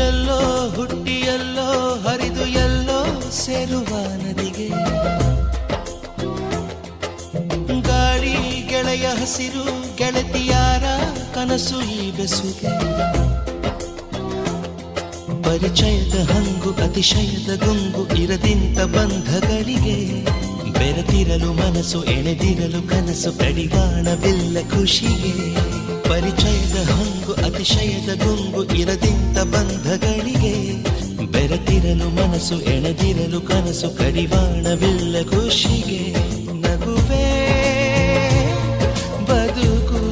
ಎಲ್ಲೋ ಹುಟ್ಟಿ ಎಲ್ಲೋ ಹರಿದು ಎಲ್ಲೋ ಸೇರುವ ನದಿಗೆ ಗಾಳಿ ಗೆಳೆಯ ಹಸಿರು ಗೆಳತಿಯಾರ ಕನಸು ಈ ಬೆಸುಗೆ ಪರಿಚಯದ ಹಂಗು ಅತಿಶಯದ ಗುಂಗು ಇರದಿಂತ ಬಂಧಗಳಿಗೆ ಬೆರೆತಿರಲು ಮನಸ್ಸು ಎಣೆದಿರಲು ಕನಸು ಕಡಿವಾಣವಿಲ್ಲ ಖುಷಿಗೆ ಪರಿಚಯದ ಹಂಗು ಅತಿಶಯದ ಗುಂಗು ಇರದಿಂತ ಬಂಧಗಳಿಗೆ ಬೆರೆತಿರಲು ಮನಸ್ಸು ಎಣೆದಿರಲು ಕನಸು ಕಡಿವಾಣವಿಲ್ಲ ಖುಷಿಗೆ ನಗುವೆ ಬದುಕು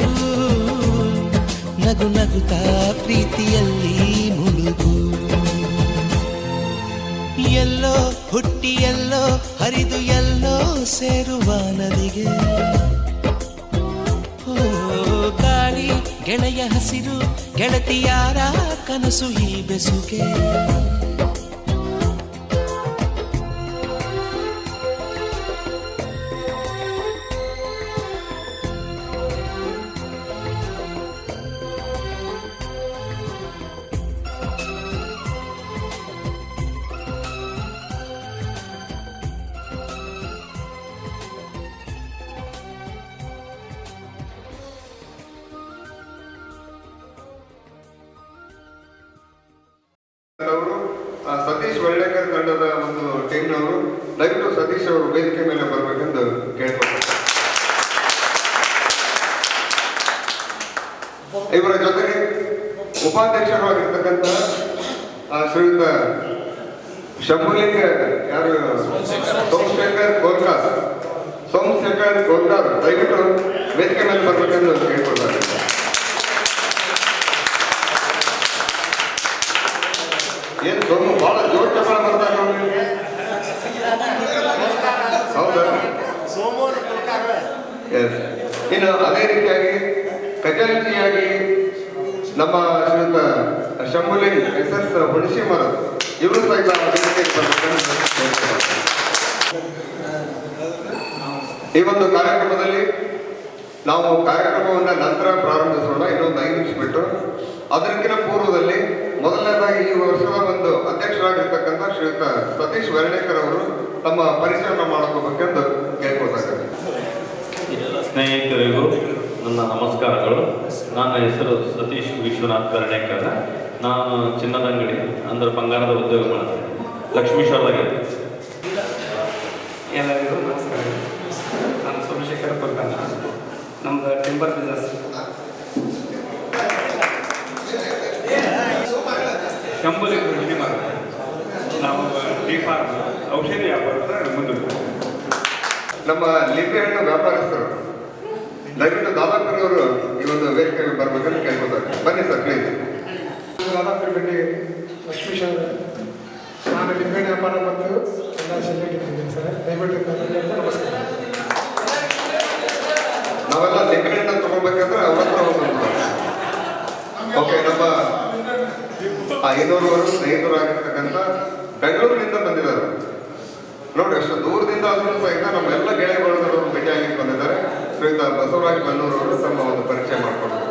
ನಗು ನಗುತ್ತಾ ಪ್ರೀತಿಯಲ್ಲಿ ಮುಳುಗು ಎಲ್ಲೋ ಹುಟ್ಟಿ ಎಲ್ಲೋ ಹರಿದು ಎಲ್ಲೋ ಸೇರುವ ನದಿಗೆ ಗಾಳಿ ಗೆಳೆಯ ಹಸಿರು ಗೆಳತಿಯಾರ ಕನಸು ಈ ಬೆಸುಗೆ ಸತೀಶ್ ವರ್ಳೇಕರ್ ತಂಡದ ಒಂದು ಟೀಮ್ನವರು ದಯವಿಟ್ಟು ಸತೀಶ್ ಅವರು ವೇದಿಕೆ ಮೇಲೆ ಬರಬೇಕೆಂದು ಕೇಳ್ಕೊಳ್ತಾರೆ. ಇವರ ಜೊತೆಗೆ ಉಪಾಧ್ಯಕ್ಷರಾಗಿರ್ತಕ್ಕಂಥ ಶ್ರೀಯುತ ಶಂಭುಲಿಂಗ ಯಾರು ಸೋಮಶೇಖರ್ ಗೋರ್ಕಾರ್ ದಯವಿಟ್ಟು ವೇದಿಕೆ ಮೇಲೆ ಬರಬೇಕೆಂದು ಕೇಳ್ಕೊಳ್ತಾರೆ. ಏನು ಸೋಮು ಬಹಳ ಜೋರ್ ಚಪ್ಪಳ ಬರ್ತಾರೆ ಹೌದಾ? ಇನ್ನು ಅದೇ ರೀತಿಯಾಗಿ ಖಜಾಂಚಿಯಾಗಿ ನಮ್ಮ ಶ್ರೀಯುತ ಶಂಭುಲಿಂಗ್ ಎಸ್ ಹುಣಸಿಮರ ಇವರು ಸಹಿತ ಈ ಒಂದು ಕಾರ್ಯಕ್ರಮದಲ್ಲಿ ನಾವು ಕಾರ್ಯಕ್ರಮವನ್ನು ನಂತರ ಪ್ರಾರಂಭಿಸೋಣ. ಇನ್ನೊಂದು 5 ನಿಮಿಷ ಬಿಟ್ಟು ಅದಕ್ಕಿಂತ ಪೂರ್ವದಲ್ಲಿ ಮೊದಲನೇದಾಗಿ ಈ ವರ್ಷದ ಒಂದು ಅಧ್ಯಕ್ಷರಾಗಿರ್ತಕ್ಕಂಥ ಶ್ರೀಯುತ ಸತೀಶ್ ವರ್ಳೇಕರ್ ಅವರು ತಮ್ಮ ಪರಿಚಯವನ್ನು ಮಾಡ್ಕೋಬೇಕೆಂದು ಕೇಳ್ಕೊಳ್ತಾರೆ. ಸ್ನೇಹಿತರಿಗೂ ನನ್ನ ನಮಸ್ಕಾರಗಳು. ನನ್ನ ಹೆಸರು ಸತೀಶ್ ವಿಶ್ವನಾಥ್ ವರ್ಳೇಕರ್. ನಾನು ಚಿನ್ನದ ಅಂಗಡಿ ಅಂದರೆ ಬಂಗಾರದ ಉದ್ಯೋಗ ಮಾಡ್ತೇನೆ ಲಕ್ಷ್ಮೀಶ್ವರದಾಗ. ಎಲ್ಲರಿಗೂ ನಮಸ್ಕಾರ. ನಾನು ಸೋಮಶೇಖರ್ ಗೋರ್ಕಾರ್. ನಮ್ದು ಟಿಂಬರ್ ಬಿಸ್ನೆಸ್. ಶಂಭುಲಿಂಗ ಕೃಷಿ ಮಾಡ್ತಾರೆ. ನಾವು ಡಿ ಫಾರ್ಮ್ ಔಷಧಿ ವ್ಯಾಪಾರ ಮುಂದುವರಿದ ನಮ್ಮ ಲಿಂಬೆಹಣ್ಣು ವ್ಯಾಪಾರಸ್ಥರು ದಯವಿಟ್ಟು ದಾದಾಪುರಿ ಅವರು ಈ ಒಂದು ವೇದಿಕೆಗೆ ಬರ್ಬೇಕಂತ ಕೇಳ್ಕೊತಾರೆ. ಬನ್ನಿ ಸರ್ ಪ್ಲೀಸ್. ದಾದಾಪುರಿ ಭೇಟಿ ಲಕ್ಷ್ಮೀಶ್ವರ. ನಾನು ಲಿಂಬೆಹಣ್ಣು ವ್ಯಾಪಾರ ಮತ್ತು ಎಲ್ಲ ಸೆಲೆಕ್ಟಿದ್ದೀನಿ ಸರ್. ದಯವಿಟ್ಟು ನಮಸ್ಕಾರ. ನಾವೆಲ್ಲ ಲಿಂಬೆಹಣ್ಣು ತಗೋಬೇಕಂದ್ರೆ ಅವ್ರ ಹತ್ರ ಹೋಗ್ಬೇಕು. ಓಕೆ, ನಮ್ಮ 500 ಸ್ನೇಹಿತರಾಗಿರ್ತಕ್ಕಂಥ ಬೆಂಗಳೂರಿನಿಂದ ಬಂದಿದ್ದಾರೆ ನೋಡಿ. ಅಷ್ಟು ದೂರದಿಂದ ಆದರೂ ಸಹಿತ ನಮ್ಮೆಲ್ಲ ಗೆಳೆಯರು ಭೇಟಿಯಾಗಿ ಬಂದಿದ್ದಾರೆ. ಶ್ರೀಯುತ ಬಸವರಾಜ್ ಬನ್ನೂರು ಅವರು ತಮ್ಮ ಒಂದು ಪರಿಚಯ ಮಾಡಿಕೊಡ್ತಾರೆ.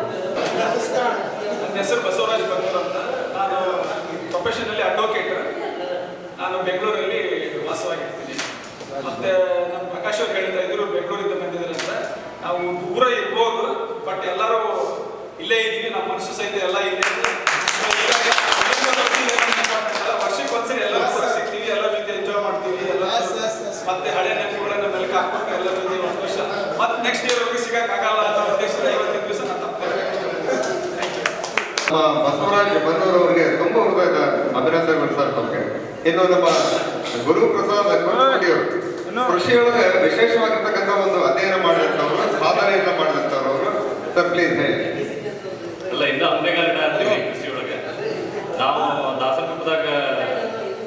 ನನ್ನ ಹೆಸರು ಬಸವರಾಜ್ ಬನ್ನೂರು ಅಂತ. ನಾನು ಪ್ರೊಫೆಷನಲ್ಲಿ ಅಡ್ವೊಕೇಟ್. ನಾನು ಬೆಂಗಳೂರಲ್ಲಿ ವಾಸವಾಗಿರ್ತೀನಿ. ಮತ್ತೆ ನಮ್ಮ ಪ್ರಕಾಶ್ ಅವರು ಹೇಳ್ತಾ ಇದ್ರು ಬೆಂಗಳೂರಿಂದ ಬಂದಿದ್ದಾರೆ ಅಂತ. ನಾವು ದೂರ ಇರ್ಬೋದು, ಬಟ್ ಎಲ್ಲರೂ ಇಲ್ಲೇ ಇದ್ದೀವಿ. ನಮ್ಮ ಮನಸ್ಸು ಸಹಿತ ಎಲ್ಲ ಇಲ್ಲೇ ಇದೆ. ವರ್ಷಕ್ಕೆ ಒಂದ್ಸರಿ ಎಲ್ಲರೂ ಸಿಗ್ತೀವಿ, ಎಲ್ಲರ ಜೊತೆ ಎಂಜಾಯ್ ಮಾಡ್ತೀವಿ. ಎಲ್ಲ ಮತ್ತೆ ಹಳೆ ನೆನಪುಗಳನ್ನ ಮೆಲುಕು ಹಾಕ್ಬಿಟ್ಟು ಎಲ್ಲರ ಜೊತೆ ಒಂದು ವರ್ಷ ಮತ್ತೆ ನೆಕ್ಸ್ಟ್ ಇಯರ್ ವರೆಗೂ ಸಿಗಕ್ಕಾಗಲ್ಲ ಅಂತ ಉದ್ದೇಶದ 55 ದಿವಸ ನಾನು ತಪ್ಪೇನೆ. ಬಸವರಾಜ್ ಬನ್ನೂರು ಅವರಿಗೆ ತುಂಬ ಹೃದಯದ ಅಭಿನಂದನೆಗಳು ಸರ್ ತಮಗೆ. ಇನ್ನು ನಮ್ಮ ಗುರುಪ್ರಸಾದ್ ಅವರು ಕೃಷಿಯೊಳಗೆ ವಿಶೇಷವಾಗಿರ್ತಕ್ಕಂಥ ಒಂದು ಅಧ್ಯಯನ ಮಾಡಿದಂಥವ್ರು, ಸಾಧನೆಯನ್ನ ಮಾಡಿದಂಥವ್ರು. ಸರ್ ಪ್ಲೀಸ್ ಹೇಳಿ. ಅಲ್ಲ, ಇನ್ನೂ ಅಂಬೆಗಾಲಿನ ಅಂತೀವಿ ಕೃಷಿಯೊಳಗೆ. ನಾವು ದಾಸನಕೊಪ್ಪದಾಗ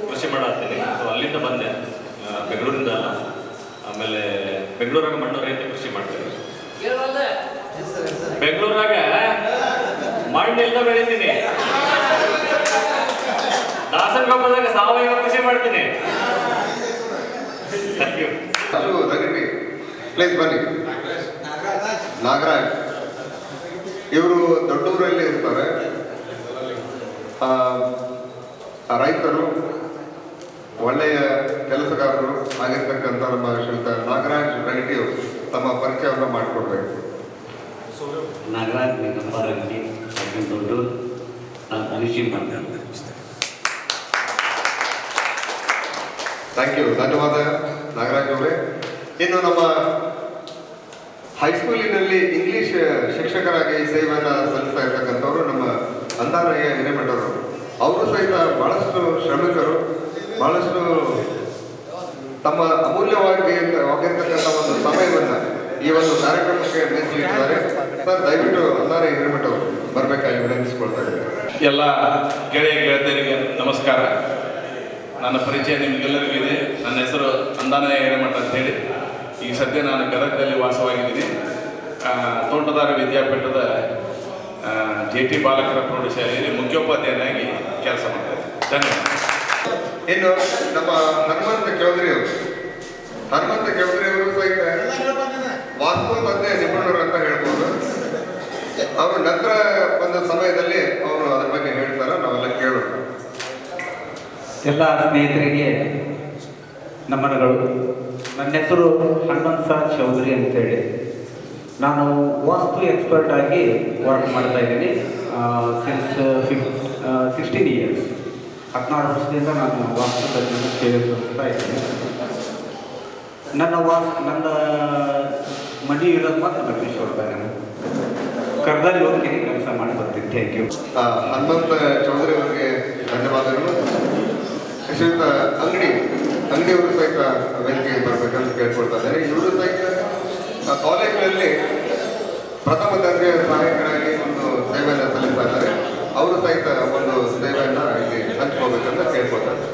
ಕೃಷಿ ಮಾಡತ್ತೀನಿ. ಸೊ ಅಲ್ಲಿಂದ ಬಂದೆ, ಬೆಂಗಳೂರಿಂದ ಅಲ್ಲ. ಆಮೇಲೆ ಬೆಂಗಳೂರಾಗ ಮಣ್ಣು ರಹಿತ ಕೃಷಿ ಮಾಡ್ತೀವಿ. ಬೆಂಗಳೂರಾಗ ಮಣ್ಣೆಲ್ಲ ಬೆಳಿತೀನಿ. ದಾಸನಕೊಪ್ಪದಾಗ ಸಾವಯವ ಕೃಷಿ ಮಾಡ್ತೀನಿ. Thank you. ಪ್ಲೀಸ್ ಬನ್ನಿ. ನಾಗರಾಜ್ ಇವರು ದೊಡ್ಡೂರಲ್ಲಿ ಇರ್ತಾರೆ. ರೈತರು, ಒಳ್ಳೆಯ ಕೆಲಸಗಾರರು ಆಗಿರ್ತಕ್ಕಂಥ ನಮ್ಮ ಶ್ರೀಯುತ ನಾಗರಾಜ್ ರೆಡ್ಡಿ ಅವರು ತಮ್ಮ ಪರಿಚಯವನ್ನು ಮಾಡಿಕೊಡ್ಬೇಕು. ನಾಗರಾಜ್ ನಿಗಂಬಾರ್ ಅಂಗಡಿ ದೊಡ್ಡ ನಾನು ಕೃಷಿ ಮಾಡ್ತೇನೆ. ಥ್ಯಾಂಕ್ ಯು, ಧನ್ಯವಾದ ನಾಗರಾಜ್ ಅವರೇ. ಇನ್ನು ನಮ್ಮ ಹೈಸ್ಕೂಲಿನಲ್ಲಿ ಇಂಗ್ಲಿಷ್ ಶಿಕ್ಷಕರಾಗಿ ಸೇವೆಯನ್ನು ಸಲ್ಲಿಸ್ತಾ ಇರ್ತಕ್ಕಂಥವ್ರು ನಮ್ಮ ಅಂದಾನಯ್ಯ ಹಿರೇಮಠರು. ಅವರು ಸಹಿತ ಬಹಳಷ್ಟು ಶ್ರಮಿಕರು, ಬಹಳಷ್ಟು ತಮ್ಮ ಅಮೂಲ್ಯವಾಗಿರ್ತಕ್ಕಂಥ ಒಂದು ಸಮಯವನ್ನು ಈ ಒಂದು ಕಾರ್ಯಕ್ರಮಕ್ಕೆ ಮೀಸಲಿಟ್ಟಿದ್ದಾರೆ. ಸರ್, ದಯವಿಟ್ಟು ಅಂದಾನಯ್ಯ ಹಿರೇಮಠ ಅವರು ಬರಬೇಕಾಗಿ ವಿನಂತಿಸಿಕೊಳ್ತಾ ಇದ್ದಾರೆ. ಎಲ್ಲ ಗೆಳೆಯ ಗೆಳತಿಯರಿಗೆ ನಮಸ್ಕಾರ. ನನ್ನ ಪರಿಚಯ ನಿಮಗೆಲ್ಲರಿಗೂ ಇದೆ. ನನ್ನ ಹೆಸರು ಅಂದಾನಯ್ಯ ಹಿರೇಮಠ ಅಂತೇಳಿ. ಈಗ ಸದ್ಯ ನಾನು ಗದಗದಲ್ಲಿ ವಾಸವಾಗಿದ್ದೀನಿ. ತೋಟದಾರ ವಿದ್ಯಾಪೀಠದ JT ಬಾಲಕರ ಪ್ರೌಢಶಾಲೆಯಲ್ಲಿ ಮುಖ್ಯೋಪಾಧ್ಯಾಯನಾಗಿ ಕೆಲಸ ಮಾಡ್ತಾರೆ. ಧನ್ಯವಾದ. ಇನ್ನು ನಮ್ಮ ಹನುಮಂತ ಚೌಧರಿ ಅವರು ಸಹಿತ ವಾಸ್ತು ತಜ್ಞ ನಿಪುಣರು ಅಂತ ಹೇಳ್ಬೋದು. ಅವರು ನಂತರ ಒಂದು ಸಮಯದಲ್ಲಿ ಅವರು ಅದ್ರ ಬಗ್ಗೆ ಹೇಳ್ತಾರೆ, ನಾವೆಲ್ಲ ಕೇಳೋಣ. ಎಲ್ಲ ಸ್ನೇಹಿತರಿಗೆ ನಮನಗಳು. ನನ್ನ ಹೆಸರು ಹನುಮಂತ ಚೌಧರಿ ಅಂತೇಳಿ. ನಾನು ವಾಸ್ತು ಎಕ್ಸ್ಪರ್ಟ್ ಆಗಿ ವರ್ಕ್ ಮಾಡ್ತಾ ಇದ್ದೀನಿ ಸಿನ್ಸ್ 16 ಇಯರ್ಸ್. 16 ವರ್ಷದಿಂದ ನಾನು ವಾಸ್ತು ತಜ್ಞ ಸೇವೆ ಸಲ್ಲಿಸ್ತಾ ಇದ್ದೀನಿ. ನನ್ನ ಮನೆ ಇರೋದು ಮಾತ್ರ ಲಕ್ಷ್ಮೇಶ್ವರದಾಗ. ಕರ್ದಲ್ಲಿ ಹೋಗಿ ಕೆಲಸ ಮಾಡಿ ಬರ್ತೀನಿ. Thank you. ಹನುಮಂತ ಚೌಧರಿ ಅವರಿಗೆ ಧನ್ಯವಾದಗಳು. ಶ್ರೀಯುತ ಅಂಗಡಿಯವರು ಸಹಿತ ವೇದಿಕೆಗೆ ಬರಬೇಕಂತ ಕೇಳ್ಕೊಳ್ತಾ ಇದ್ದಾರೆ. ಇವರು ಸಹಿತ ಕಾಲೇಜಿನಲ್ಲಿ ಪ್ರಥಮ ದರ್ಜೆಯ ಸಹಾಯಕರಾಗಿ ಒಂದು ಸೇವೆಯನ್ನು ಸಲ್ಲಿಸ್ತಾ ಇದ್ದಾರೆ. ಅವರು ಸಹಿತ ಒಂದು ಸೇವೆಯನ್ನು ಇಲ್ಲಿ ಹಂಚ್ಕೋಬೇಕಂತ ಕೇಳ್ಕೊಳ್ತಾರೆ.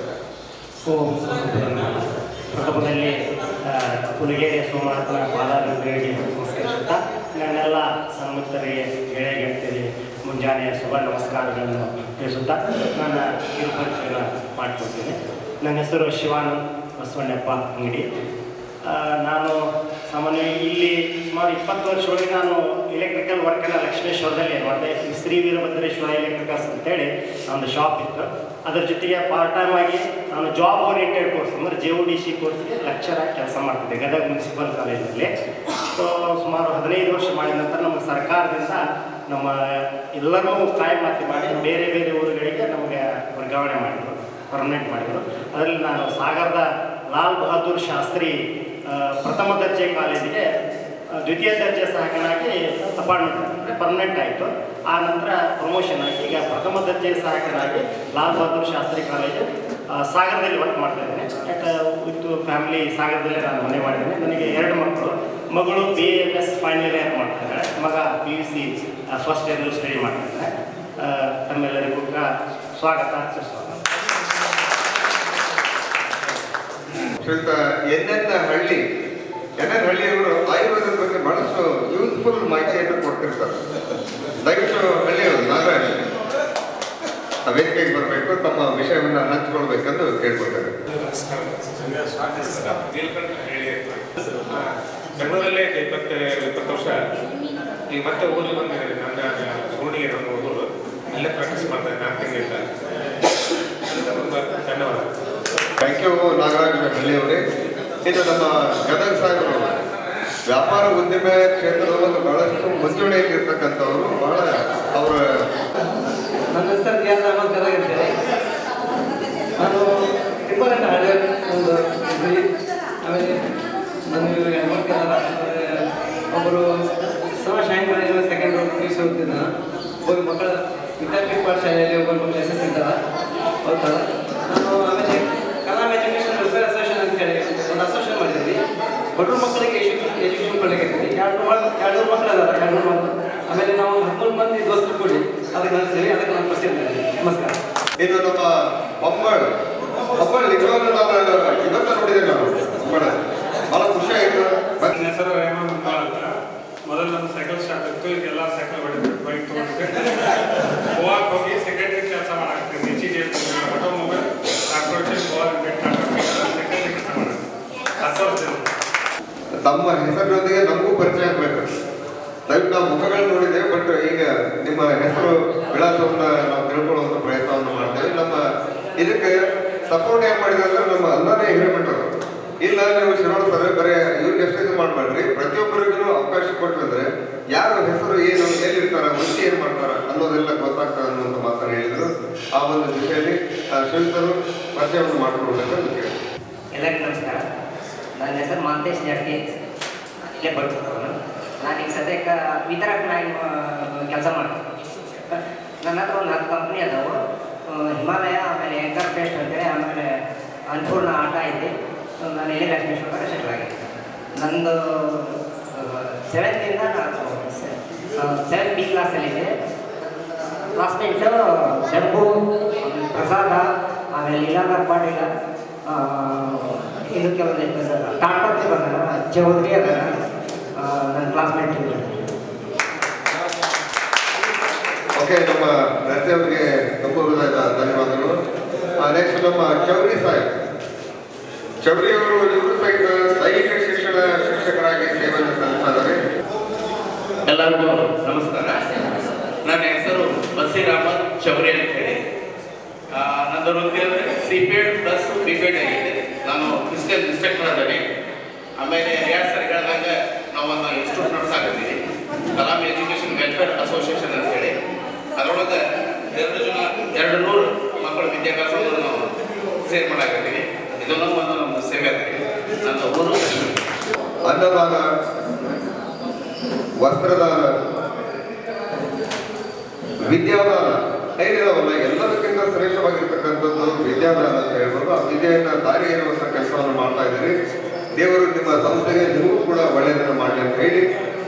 ಪ್ರಥಮದಲ್ಲಿ ಪುಲಿಗೆರೆ ಸೋಮನಾಥನ ಪಾದಾಭಿವೃದ್ಧಿಗೆ ನಮಸ್ಕರಿಸುತ್ತಾ ನನ್ನೆಲ್ಲ ಸನ್ಮುಖರಿಗೆ ಗೆಳೆಯ ಗೆಳತಿಯರಿಗೆ ಮುಂಜಾನೆಯ ಶುಭ ನಮಸ್ಕಾರಗಳನ್ನು ತಿಳಿಸುತ್ತಾ ನನ್ನ ಕಿರುಪರಿಚಯ ಮಾಡಿಕೊಡ್ತೀನಿ. ನನ್ನ ಹೆಸರು ಶಿವಾನಂದ್ ಬಸವಣ್ಣಪ್ಪ ಅಂಗಡಿ. ನಾನು ಸಾಮಾನ್ಯವಾಗಿ ಇಲ್ಲಿ ಸುಮಾರು 20 ವರ್ಷಗಳಿಗೆ ನಾನು ಎಲೆಕ್ಟ್ರಿಕಲ್ ವರ್ಕನ್ನು ಲಕ್ಷ್ಮೇಶ್ವರದಲ್ಲಿ ಮಾಡಿದೆ. ಶ್ರೀ ವೀರಭದ್ರೇಶ್ವರ ಎಲೆಕ್ಟ್ರಿಕಲ್ಸ್ ಅಂತೇಳಿ ಒಂದು ಶಾಪ್ ಇತ್ತು. ಅದರ ಜೊತೆಗೆ ಪಾರ್ಟ್ ಟೈಮ್ ಆಗಿ ನಾನು ಜಾಬ್ ಓರಿಯೆಂಟೆಡ್ ಕೋರ್ಸ್ ಅಂದರೆ JODC ಕೋರ್ಸ್ಗೆ ಲೆಕ್ಚರ್ ಆಗಿ ಕೆಲಸ ಮಾಡ್ತಿದ್ದೆ ಗದಗ ಮುನ್ಸಿಪಲ್ ಕಾಲೇಜಿನಲ್ಲಿ. ಸೊ ಸುಮಾರು 15 ವರ್ಷ ಮಾಡಿದ ನಂತರ ನಮ್ಮ ಸರ್ಕಾರದಿಂದ ನಮ್ಮ ಎಲ್ಲರೂ ಕಾಯಮಾತಿ ಮಾಡಿ ಬೇರೆ ಬೇರೆ ಊರುಗಳಿಗೆ ನಮಗೆ ವರ್ಗಾವಣೆ ಮಾಡಿದರು, ಪರ್ಮನೆಂಟ್ ಮಾಡಿದರು. ಅದರಲ್ಲಿ ನಾನು ಸಾಗರದ ಲಾಲ್ ಬಹದ್ದೂರ್ ಶಾಸ್ತ್ರಿ ಪ್ರಥಮ ದರ್ಜೆ ಕಾಲೇಜಿಗೆ ದ್ವಿತೀಯ ದರ್ಜೆ ಸಹಾಯಕನಾಗಿ ಪರ್ಮನೆಂಟ್ ಆಯಿತು. ಆ ನಂತರ ಪ್ರಮೋಷನ್ ಆಗಿ ಈಗ ಪ್ರಥಮ ದರ್ಜೆ ಸಹಾಯಕನಾಗಿ ಲಾಲ್ ಬಹದ್ದೂರ್ ಶಾಸ್ತ್ರಿ ಕಾಲೇಜು ಸಾಗರದಲ್ಲಿ ವರ್ಕ್ ಮಾಡ್ತಾ ಇದ್ದೇನೆ. ವಿತ್ ಫ್ಯಾಮಿಲಿ ಸಾಗರದಲ್ಲೇ ನಾನು ಮನೆ ಮಾಡಿದ್ದೇನೆ. ನನಗೆ 2 ಮಕ್ಕಳು. ಮಗಳು BAMS ಫೈನಲ್ ಇಯರ್ ಮಾಡ್ತಿದ್ದಾಳೆ, ಮಗ PUC ಫಸ್ಟ್ ಇಯರ್ ಸ್ಟಡಿ ಮಾಡ್ತಿದ್ದಾನೆ. ತಮ್ಮೆಲ್ಲರಿಗೂ ಸ್ವಾಗತ. ಶ್ರೀಯುತ NN ಹಳ್ಳಿಯವರು ಆಯುರ್ವೇದದ ಬಗ್ಗೆ ಬಹಳಷ್ಟು ಯೂಸ್ಫುಲ್ ಮಾಹಿತಿಯನ್ನು ಕೊಡ್ತಿರ್ತಾರೆ. ದಯವಿಟ್ಟು ಹಳ್ಳಿಯವರು ನಾಗರಾಜ್ ವೇದಿಕೆಗೆ ಬರಬೇಕು, ತಮ್ಮ ವಿಷಯವನ್ನು ಹಂಚಿಕೊಳ್ಬೇಕೆಂದು ಕೇಳ್ಕೊಳ್ತಾರೆ. ಬೆಂಗಳೂರಲ್ಲೇ 20 ವರ್ಷ ಈಗ ಮತ್ತೆ ಊರಿಗೆ ಬಂದಿದ್ದೀನಿ. ನನ್ನ ಸೋಣಿಗೆ ನಮ್ಮ ಊರು, ಅಲ್ಲೇ ಪ್ರಾಕ್ಟೀಸ್ ಮಾಡ್ತಾ ಇದ್ದೀನಿ 4 ತಿಂಗಳಿಂದ. ತುಂಬ ಧನ್ಯವಾದ. ಥ್ಯಾಂಕ್ ಯು ನಾಗರಾಜ್ ಹಳ್ಳಿಯವರೇ. ಇನ್ನು ನಮ್ಮ ಗದಗ ಸಾಹೇಬರು ವ್ಯಾಪಾರ ಉದ್ಯಮ ಕ್ಷೇತ್ರದಲ್ಲಿ ಬಹಳಷ್ಟು ಮುಂಚೂಣಿಯಲ್ಲಿ ಇರ್ತಕ್ಕಂಥವ್ರು. ಬಹಳ ಅವರ ನನ್ನ ಹೆಸರು ಕೆ. ಅಹಮದ್ ಗದಗ ಅಂತೇಳಿ. ನಾನು ಟಿಪ್ಪರ್ ಹಳೆ ಒಂದು ಇದ್ರಿ. ಆಮೇಲೆ ನನಗೆ ಒಬ್ಬರು ಶಾಹಿನ್ ಕಾಲೇಜಲ್ಲಿ ಸೆಕೆಂಡ್ PUC ಓದ್ತಿದ್ದ. ಹೋಗಿ ಮಕ್ಕಳ ವಿದ್ಯಾಪೀಠ ಪಾಠಶಾಲೆಯಲ್ಲಿ ಒಬ್ಬರು ಮಕ್ಕಳು SS ಇದ್ದಾರೆ, ಓದ್ತಾರೆ. ನಾನು ಆಮೇಲೆ ಕಲಾಂ ಎಜುಕೇಷನ್ ವೆಲ್ಫೇರ್ ಅಸೋಸಿಯೇಷನ್ ಅಂತೇಳಿ ಒಂದು ಅಸೋಸಿಯೇಷನ್ ಮಾಡಿದ್ವಿ. ಬಡವ್ರ ಮಕ್ಕಳಿಗೆ ಎಜುಕೇಷನ್ ಕೊಡಲಿಕ್ಕೆ 200 ಮಕ್ಕಳು ಅದಾರ, 200 ಮಕ್ಕಳು. ಆಮೇಲೆ ನಾವು 13 ಮಂದಿ ದೋಸ್ತರು ಕೂಡಿ ಅದಕ್ಕೆ ನಡೆಸ್ತೀವಿ. ಅದಕ್ಕೆ ನಾನು ಪ್ರಸಿದ್ಧ. ನಮಸ್ಕಾರ. ಇದು ನಮ್ಮ ಬೊಮ್ಮಳ ನಿಜವಾಗ್ಲೂ ನಾನು ಇವತ್ತು ನೋಡಿದೆ. ನಾನು ಬಹಳ ಖುಷಿ ಆಯಿತು. ನನ್ನ ಹೆಸರು ರೇಮನ್ ಅಂತ. ಮೊದಲು ನನ್ನ ಸೈಕಲ್ ಶಾಪ್ ಇತ್ತು, ಈಗೆಲ್ಲ ಸೈಕಲ್ ಹೊಡಿದ್ರು, ಬೈಕ್ ತೊಗೊಂಡಿದ್ದೆ. ಗೋವಾಕ್ಕೆ ಹೋಗಿ ಸೆಕ್ರೆಟರಿ ಕೆಲಸ ಮಾಡಾಕ್ತೀನಿ. HEG automobile corporation Goa secretary ಕೆಲಸ ಮಾಡೋದು 10 ವರ್ಷ. ತಮ್ಮ ಹೆಸರಿನೊಂದಿಗೆ ನಮಗೂ ಪರಿಚಯ ಆಗಬೇಕು. ದಯವಿಟ್ಟು ನಾವು ಮುಖಗಳು ನೋಡಿದ್ದೇವೆ, ಬಟ್ ಈಗ ನಿಮ್ಮ ಹೆಸರು ವಿಳಾಸವನ್ನು ನಾವು ತಿಳ್ಕೊಳ್ಳುವಂಥ ಪ್ರಯತ್ನವನ್ನು ಸಪೋರ್ಟ್ ಏನ್ ಮಾಡಿದ್ರೆ ಅಂದ್ರೆ ನಮ್ಮ ಅಂದಾನೆ ಹಿರೇಮಠರು ಇಲ್ಲ ನೀವು ಶಿರೋಡ್ ಸರ್ ಬರೀ ಇವ್ರಿಗೆ ಎಷ್ಟು ಇದು ಮಾಡ್ಬೇಡ್ರಿ, ಪ್ರತಿಯೊಬ್ಬರಿಗೂ ಅವಕಾಶ ಕೊಟ್ಟಂದ್ರೆ ಯಾರ ಹೆಸರು ಏನು ಎಲ್ಲಿರ್ತಾರ ಮುಂಚೆ ಏನ್ ಮಾಡ್ತಾರ ಅನ್ನೋದೆಲ್ಲ ಗೊತ್ತಾಗ್ತದೆ ಅನ್ನುವಂಥ ಮಾತನ್ನು ಹೇಳಿದ್ರು. ಆ ಒಂದು ದಿಶೆಯಲ್ಲಿ ಶ್ರೀಯುತರು ಪರಿಚಯವನ್ನು ಮಾಡಿಕೊಡ್ಬೇಕಂತ ಕೇಳಿ. ಎಲ್ಲರಿಗೂ ನಮಸ್ಕಾರ. ನನ್ನ ಹೆಸರು ಮಾಂತೇಶ್ ಜಾಟಿ, ಇಲ್ಲೇ ಬರ್ತಿರ್ತಾರೆ. ನಾನು ಈಗ ಸದ್ಯಕ್ಕೆ ವಿತರಕನಾಗಿ ಕೆಲಸ ಮಾಡ್ತೀನಿ. ನನ್ನ ಹತ್ರ ಒಂದು 10 ಕಂಪ್ನಿ ಅದಾವು. ಹಿಮಾಲಯ, ಆಮೇಲೆ ಎಂಟರ್ ಪೇಸ್ಟ್ ಅಂತೇಳಿ, ಆಮೇಲೆ ಅನ್ನಪೂರ್ಣ ಆಟ ಐತಿ. ನಾನು ಇಲ್ಲಿ ಲಕ್ಷ್ಮೇಶ್ವರ ಸೆಟ್ಲ್ ಆಗಿದೆ. ನಂದು 7th ನಾನು 7 B ಕ್ಲಾಸಲ್ಲಿದೆ. ಕ್ಲಾಸ್ಮೇಟು ಶಂಭು, ಪ್ರಸಾದ, ಆಮೇಲೆ ಲೀಲಾಧರ್ ಪಾಟೀಲ, ಇದು ಕೆಲವೊಂದು ಟಾಟಾ ಬಂದ ಚೌಧರಿ ಅದರ ನನ್ನ ಕ್ಲಾಸ್ಮೇಟ್. ಓಕೆ, ನಮ್ಮ ರಸ್ತೆ ಅವರಿಗೆ ತುಂಬ ಹೃದಯದ ಧನ್ಯವಾದಗಳು. ನೆಕ್ಸ್ಟ್ ನಮ್ಮ ಚೌರಿ ಸಾಹೇಬ್. ಚೌರಿ ಅವರು ಇವರು ಸಹಿತ ದೈಹಿಕ ಶಿಕ್ಷಣ ಶಿಕ್ಷಕರಾಗಿ ಸೇವೆಯನ್ನು ಸಲ್ಲಿಸಿದ್ದಾರೆ. ಎಲ್ಲರಿಗೂ ನಮಸ್ಕಾರ. ನನ್ನ ಹೆಸರು ಬಸೀರ್ ಅಹಮದ್ ಚೌರಿ ಅಂತ ಹೇಳಿ. ನಂದು ವೃತ್ತಿ ಅಂದರೆ CPED ಪ್ಲಸ್ BPED ಆಗಿದೆ. ನಾನು ಫಿಸಿಕಲ್ ಇನ್ಸ್ಪೆಕ್ಟರ್ ಅದೇನೆ. ಆಮೇಲೆ ಎರಡು ಸರಿ ಹೇಳಿದಾಗ ನಾವೊಂದು ಇನ್ಸ್ಟಿಟ್ಯೂಟ್ ನಡೆಸಾಕಿದ್ದೀವಿ, ಕಲಾಂ ಎಜುಕೇಷನ್ ವೆಲ್ಫೇರ್ ಅಸೋಸಿಯೇಷನ್ ಅಂತ ಹೇಳಿ. ಅದರೊಳಗೆ 200 ಮಕ್ಕಳ ವಿದ್ಯಾಭ್ಯಾಸವನ್ನು ನಾವು ಸೇರ್ ಮಾಡಾಕತ್ತೀವಿ. ಇದನ್ನು ಒಂದು ನಮ್ಮ ಸೇವೆ ಆಗ್ತೀವಿ. ನನ್ನ ಊರು ಅನ್ನದಾನ, ವಸ್ತ್ರದಾನ, ವಿದ್ಯಾದಾನ ಏನಿದಾವಲ್ಲ ಎಲ್ಲದಕ್ಕಿಂತ ಶ್ರೇಷ್ಠವಾಗಿರ್ತಕ್ಕಂಥದ್ದು ವಿದ್ಯಾದಾನ ಅಂತ ಹೇಳ್ಬೋದು. ಆ ವಿದ್ಯೆಯನ್ನು ದಾರಿ ಇರುವಂಥ ಕೆಲಸವನ್ನು ಮಾಡ್ತಾ ಇದ್ದೀರಿ. ದೇವರು ನಿಮ್ಮ ಸಂಸ್ಥೆಗೆ ನಿಮಗೂ ಕೂಡ ಒಳ್ಳೆಯದನ್ನು ಮಾಡಲಿ ಅಂತ ಹೇಳಿ